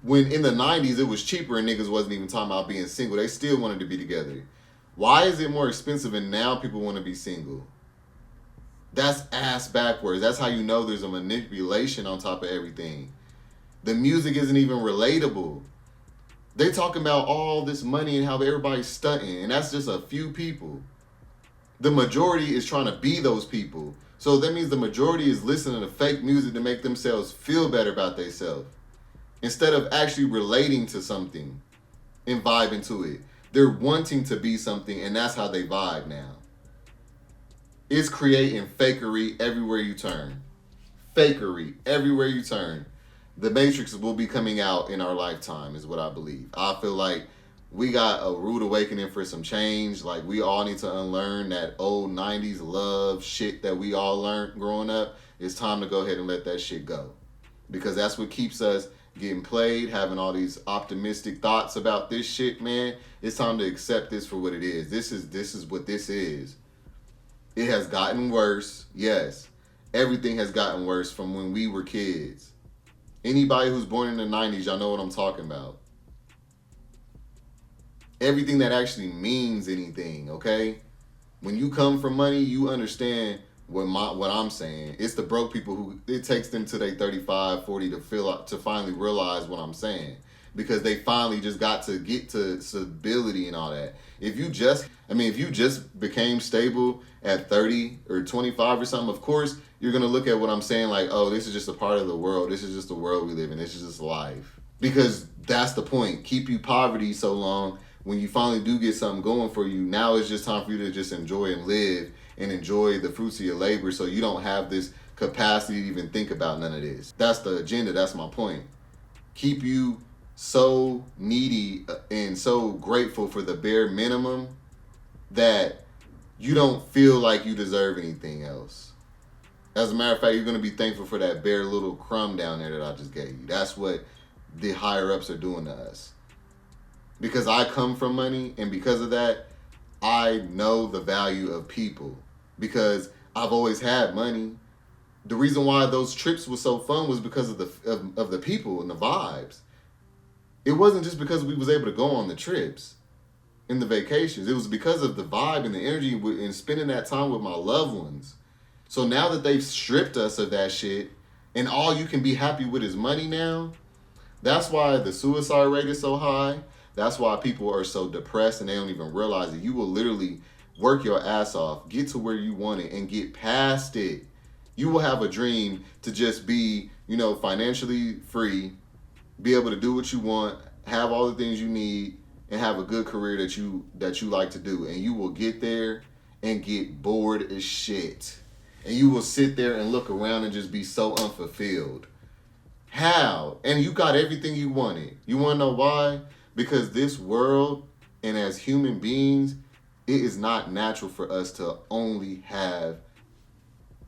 When in the 90s, it was cheaper and niggas wasn't even talking about being single. They still wanted to be together. Why is it more expensive and now people want to be single? That's ass backwards. That's how you know there's a manipulation on top of everything. The music isn't even relatable. They talking about all this money and how everybody's stunting, and that's just a few people. The majority is trying to be those people. So that means the majority is listening to fake music to make themselves feel better about themselves, instead of actually relating to something and vibing to it. They're wanting to be something, and that's how they vibe now. It's creating fakery everywhere you turn. Fakery everywhere you turn. The Matrix will be coming out in our lifetime, is what I believe. I feel like we got a rude awakening for some change. Like, we all need to unlearn that old 90s love shit that we all learned growing up. It's time to go ahead and let that shit go. Because that's what keeps us getting played, having all these optimistic thoughts about this shit, man. It's time to accept this for what it is. This is what this is. It has gotten worse, yes. Everything has gotten worse from when we were kids. Anybody who's born in the 90s, y'all know what I'm talking about. Everything that actually means anything, okay? When you come from money, you understand what I'm saying. It's the broke people who it takes them to their 35, 40 to finally realize what I'm saying. Because they finally just got to get to stability and all that. If you just became stable at 30 or 25 or something, of course, you're going to look at what I'm saying like, oh, this is just a part of the world. This is just the world we live in. This is just life. Because that's the point. Keep you poverty so long. When you finally do get something going for you, now it's just time for you to just enjoy and live and enjoy the fruits of your labor so you don't have this capacity to even think about none of this. That's the agenda. That's my point. Keep you so needy and so grateful for the bare minimum that you don't feel like you deserve anything else. As a matter of fact, you're going to be thankful for that bare little crumb down there that I just gave you. That's what the higher ups are doing to us. Because I come from money, and because of that, I know the value of people. Because I've always had money. The reason why those trips were so fun was because of the people and the vibes. It wasn't just because we was able to go on the trips and the vacations. It was because of the vibe and the energy and spending that time with my loved ones. So now that they've stripped us of that shit and all you can be happy with is money now, that's why the suicide rate is so high. That's why people are so depressed and they don't even realize it. You will literally work your ass off, get to where you want it, and get past it. You will have a dream to just be, financially free, be able to do what you want, have all the things you need, and have a good career that you like to do. And you will get there and get bored as shit. And you will sit there and look around and just be so unfulfilled. How? And you got everything you wanted. You want to know why? Because this world, and as human beings, it is not natural for us to only have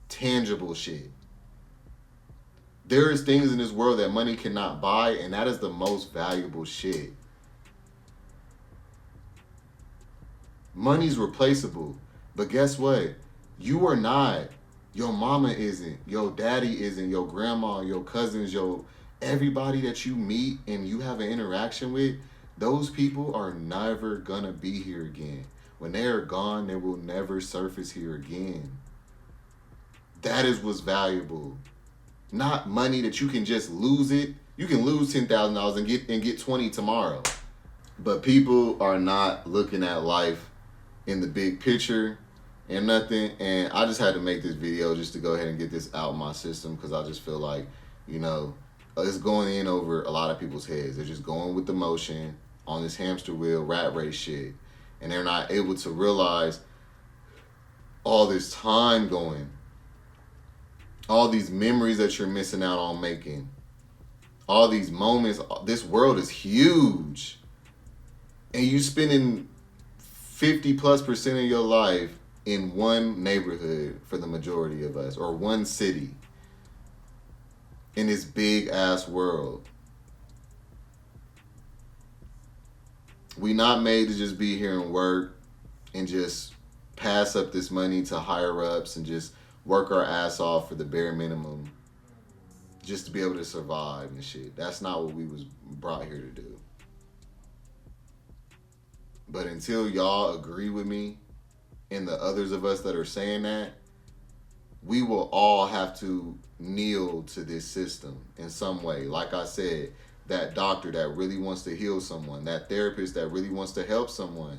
tangible shit. There is things in this world that money cannot buy, and that is the most valuable shit. Money's replaceable, but guess what? You are not. Your mama isn't. Your daddy isn't. Your grandma, your cousins, everybody that you meet and you have an interaction with, those people are never gonna be here again. When they are gone, they will never surface here again. That is what's valuable. Not money that you can just lose it. You can lose $10,000 and get 20 tomorrow. But people are not looking at life in the big picture and nothing. And I just had to make this video just to go ahead and get this out of my system, because I just feel like, it's going in over a lot of people's heads. They're just going with the motion on this hamster wheel rat race shit. And they're not able to realize all this time going, all these memories that you're missing out on making, all these moments. This world is huge. And you spending 50+% of your life in one neighborhood for the majority of us, or one city in this big ass world. We not made to just be here and work and just pass up this money to higher ups and just work our ass off for the bare minimum just to be able to survive and shit. That's not what we was brought here to do. But until y'all agree with me and the others of us that are saying that, we will all have to kneel to this system in some way. Like I said, that doctor that really wants to heal someone, that therapist that really wants to help someone,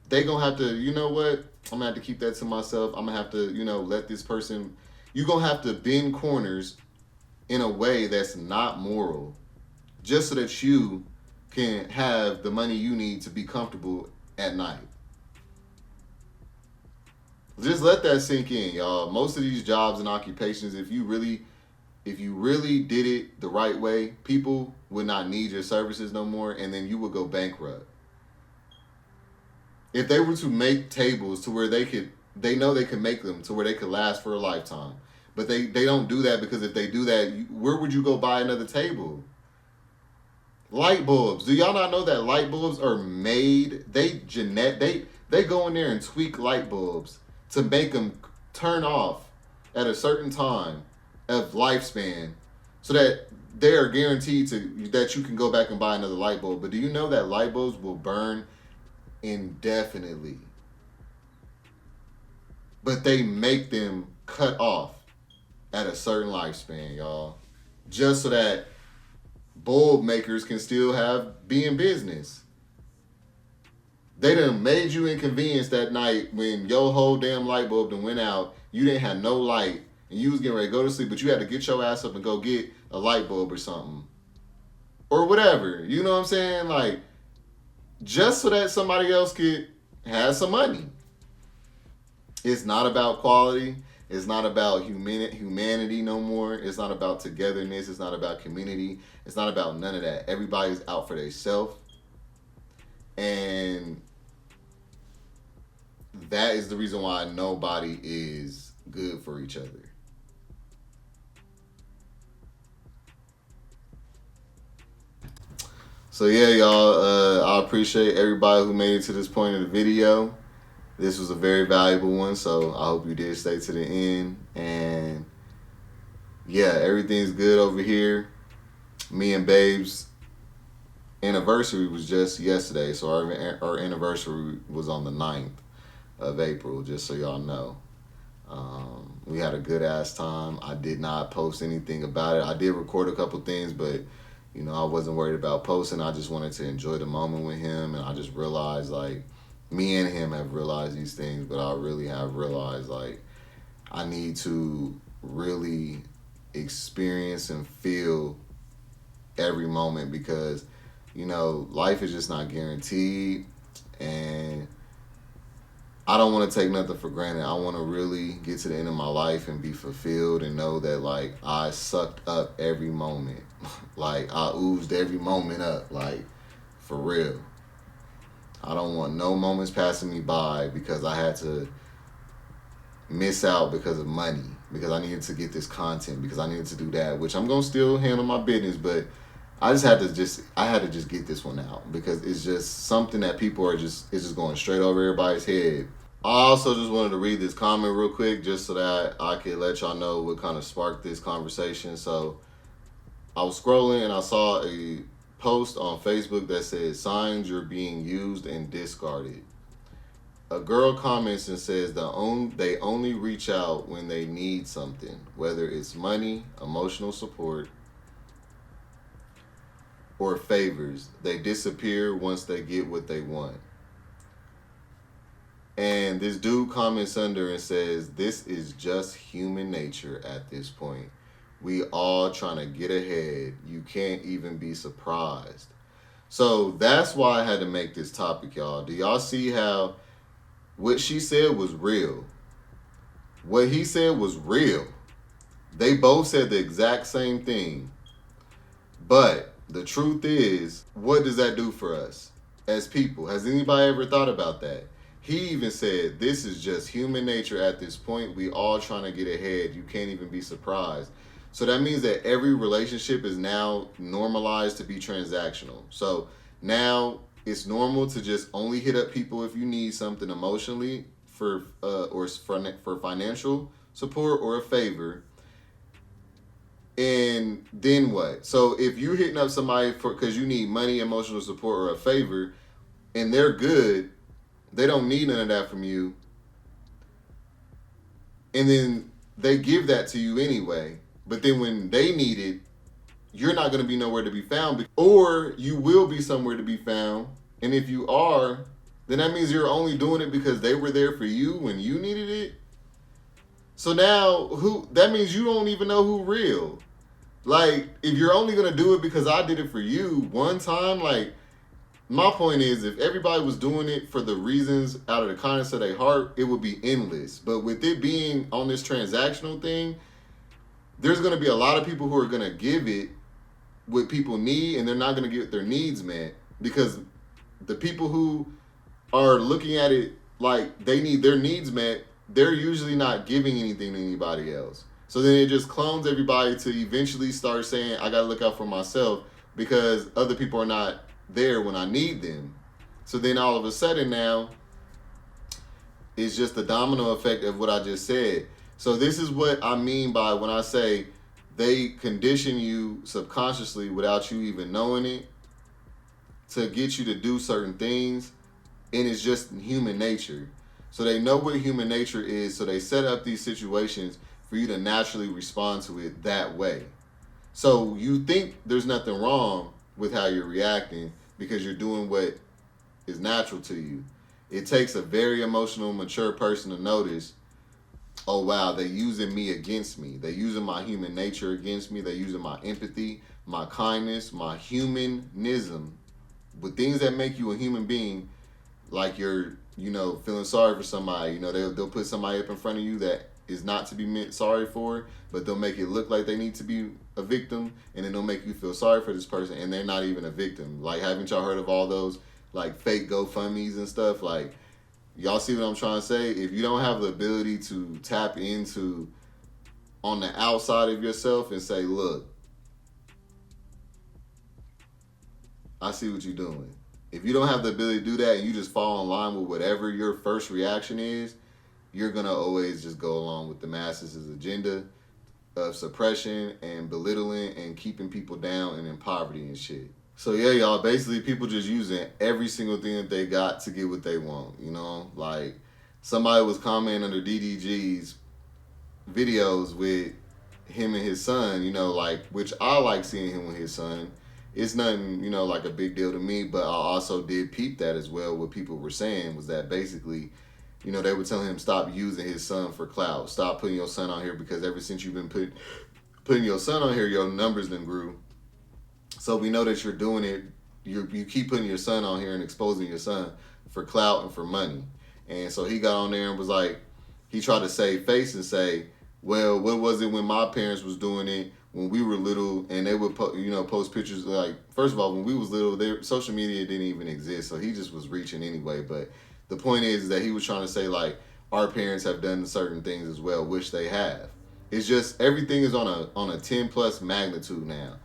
they gonna have to, you know what? I'm gonna have to keep that to myself. I'm gonna have to, let this person, you gonna have to bend corners in a way that's not moral, just so that you can have the money you need to be comfortable at night. Just let that sink in, y'all. Most of these jobs and occupations, if you really did it the right way, people would not need your services no more, and then you would go bankrupt. If they were to make tables to where they know they can make them to where they could last for a lifetime, but they don't do that, because if they do that, where would you go buy another table? Light bulbs. Do y'all not know that light bulbs are made? They go in there and tweak light bulbs to make them turn off at a certain time of lifespan, so that they are guaranteed that you can go back and buy another light bulb. But do you know that light bulbs will burn indefinitely? But they make them cut off at a certain lifespan, y'all, just so that bulb makers can still be in business. They done made you inconvenienced that night when your whole damn light bulb done went out. You didn't have no light and you was getting ready to go to sleep, but you had to get your ass up and go get a light bulb or something. Or whatever. You know what I'm saying? Like, just so that somebody else could have some money. It's not about quality. It's not about humanity no more. It's not about togetherness. It's not about community. It's not about none of that. Everybody's out for themselves. And that is the reason why nobody is good for each other. So yeah, y'all, I appreciate everybody who made it to this point of the video. This was a very valuable one, so I hope you did stay to the end. And yeah, everything's good over here. Me and Babe's anniversary was just yesterday, so our anniversary was on the 9th of April, just so y'all know. We had a good ass time. I did not post anything about it. I did record a couple things, but you know, I wasn't worried about posting. I just wanted to enjoy the moment with him, and I just realized, like, me and him have realized these things, but I really have realized, like, I need to really experience and feel every moment, because, you know, life is just not guaranteed, and I don't want to take nothing for granted. I want to really get to the end of my life and be fulfilled and know that, like, I sucked up every moment. Like, I oozed every moment up, like, for real. I don't want no moments passing me by because I had to miss out because of money, because I needed to get this content, because I needed to do that, which I'm going to still handle my business, but I had to just get this one out, because it's just something that people it's just going straight over everybody's head. I also just wanted to read this comment real quick, just so that I could let y'all know what kind of sparked this conversation. So I was scrolling and I saw a post on Facebook that says, "Signs you're being used and discarded." A girl comments and says they only reach out when they need something, whether it's money, emotional support, or favors. They disappear once they get what they want. And this dude comments under and says, "This is just human nature at this point. We all trying to get ahead. You can't even be surprised." So that's why I had to make this topic, y'all. Do y'all see how what she said was real? What he said was real. They both said the exact same thing. But the truth is, what does that do for us as people? Has anybody ever thought about that? He even said, this is just human nature at this point. We all trying to get ahead. You can't even be surprised. So that means that every relationship is now normalized to be transactional. So now it's normal to just only hit up people if you need something emotionally for financial support or a favor. And then what? So if you're hitting up somebody because you need money, emotional support, or a favor, and they're good, they don't need none of that from you, and then they give that to you anyway, but then when they need it, you're not going to be nowhere to be found, or you will be somewhere to be found, and if you are, then that means you're only doing it because they were there for you when you needed it. So now, that means you don't even know who real. Like, if you're only going to do it because I did it for you one time, like, my point is, if everybody was doing it for the reasons out of the kindness of their heart, it would be endless. But with it being on this transactional thing, there's going to be a lot of people who are going to give it what people need, and they're not going to get their needs met, because the people who are looking at it like they need their needs met, they're usually not giving anything to anybody else. So then it just clones everybody to eventually start saying, I got to look out for myself because other people are not there when I need them. So then all of a sudden now, it's just the domino effect of what I just said. So this is what I mean by when I say they condition you subconsciously without you even knowing it to get you to do certain things, and it's just human nature. So they know what human nature is, so they set up these situations for you to naturally respond to it that way. So you think there's nothing wrong with how you're reacting because you're doing what is natural to you. It takes a very emotional, mature person to notice, oh wow, they're using me against me. They're using my human nature against me. They're using my empathy, my kindness, my humanism, with things that make you a human being. like you're, you know, feeling sorry for somebody. You know, they'll put somebody up in front of you that is not to be meant sorry for, but they'll make it look like they need to be a victim, and then they'll make you feel sorry for this person, and they're not even a victim. Like, haven't y'all heard of all those like fake GoFundMes and stuff? Like, y'all see what I'm trying to say? If you don't have the ability to tap into on the outside of yourself and say, look, I see what you're doing. If you don't have the ability to do that and you just fall in line with whatever your first reaction is, you're going to always just go along with the masses' agenda of suppression and belittling and keeping people down and in poverty and shit. So yeah, y'all, basically people just using every single thing that they got to get what they want, you know? Like, somebody was commenting under DDG's videos with him and his son, you know, like, which I like seeing him with his son. It's nothing, you know, like a big deal to me, but I also did peep that as well. What people were saying was that basically, you know, they were telling him stop using his son for clout. Stop putting your son on here, because ever since you've been putting your son on here, your numbers then grew. So we know that you're doing it. You keep putting your son on here and exposing your son for clout and for money. And so he got on there and was like, he tried to save face and say, well, what was it when my parents was doing it when we were little, and they would post pictures. Like, first of all, when we was little, social media didn't even exist, so he just was reaching anyway. But the point is that he was trying to say, like, our parents have done certain things as well, which they have. It's just everything is on a 10 plus magnitude now.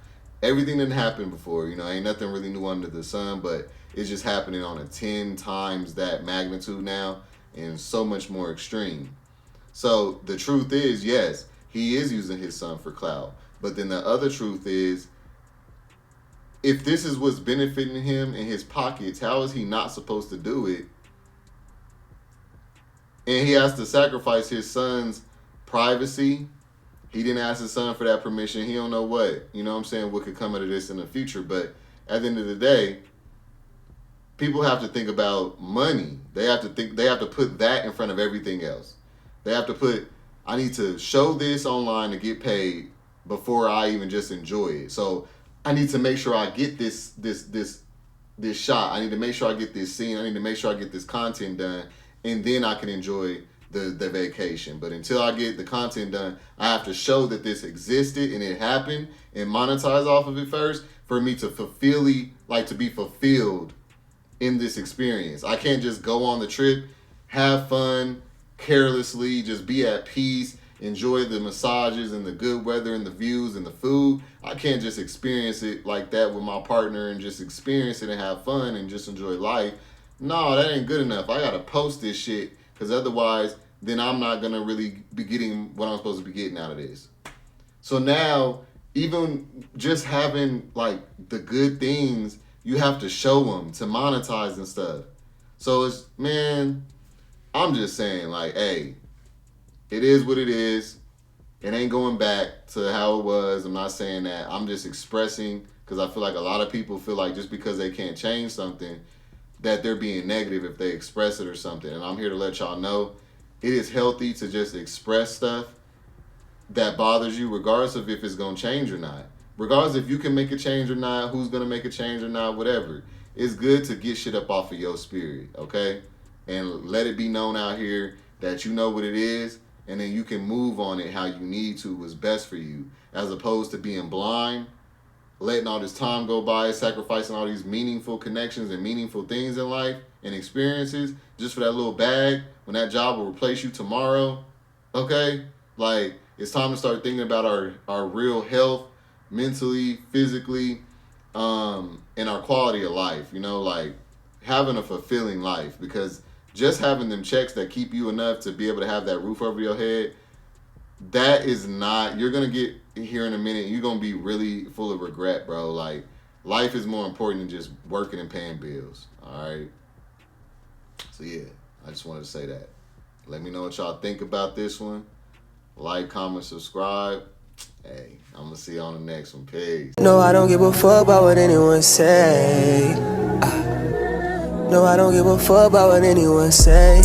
Everything didn't happen before, you know, ain't nothing really new under the sun, but it's just happening on a 10 times that magnitude now, and so much more extreme. So the truth is, yes, he is using his son for clout. But then the other truth is, if this is what's benefiting him in his pockets, how is he not supposed to do it? And he has to sacrifice his son's privacy. He didn't ask his son for that permission. He don't know what, you know what I'm saying, what could come out of this in the future. But at the end of the day, people have to think about money. They have to put that in front of everything else. They have to put, I need to show this online to get paid before I even just enjoy it. So I need to make sure I get this shot. I need to make sure I get this scene. I need to make sure I get this content done, and then I can enjoy the vacation. But until I get the content done, I have to show that this existed and it happened and monetize off of it first for me to be fulfilled in this experience. I can't just go on the trip, have fun, carelessly, just be at peace, enjoy the massages and the good weather and the views and the food. I can't just experience it like that with my partner and just experience it and have fun and just enjoy life. No, that ain't good enough. I gotta post this shit, because otherwise then I'm not gonna really be getting what I'm supposed to be getting out of this. So now, even just having like the good things, you have to show them to monetize and stuff. So it's, man, I'm just saying, like, hey, it is what it is. It ain't going back to how it was. I'm not saying that. I'm just expressing, because I feel like a lot of people feel like just because they can't change something, that they're being negative if they express it or something. And I'm here to let y'all know, it is healthy to just express stuff that bothers you, regardless of if it's going to change or not. Regardless if you can make a change or not, who's going to make a change or not, whatever. It's good to get shit up off of your spirit, okay? And let it be known out here that you know what it is, and then you can move on it how you need to, what's best for you, as opposed to being blind, letting all this time go by, sacrificing all these meaningful connections and meaningful things in life and experiences just for that little bag when that job will replace you tomorrow, okay? Like, it's time to start thinking about our real health, mentally, physically, and our quality of life, you know, like having a fulfilling life, because just having them checks that keep you enough to be able to have that roof over your head, that is not, you're going to get here in a minute, you're going to be really full of regret, bro. Like, life is more important than just working and paying bills, all right? So, yeah, I just wanted to say that. Let me know what y'all think about this one. Like, comment, subscribe. Hey, I'm going to see you on the next one. Peace. No, I don't give a fuck about what anyone say. No, I don't give a fuck about what anyone say.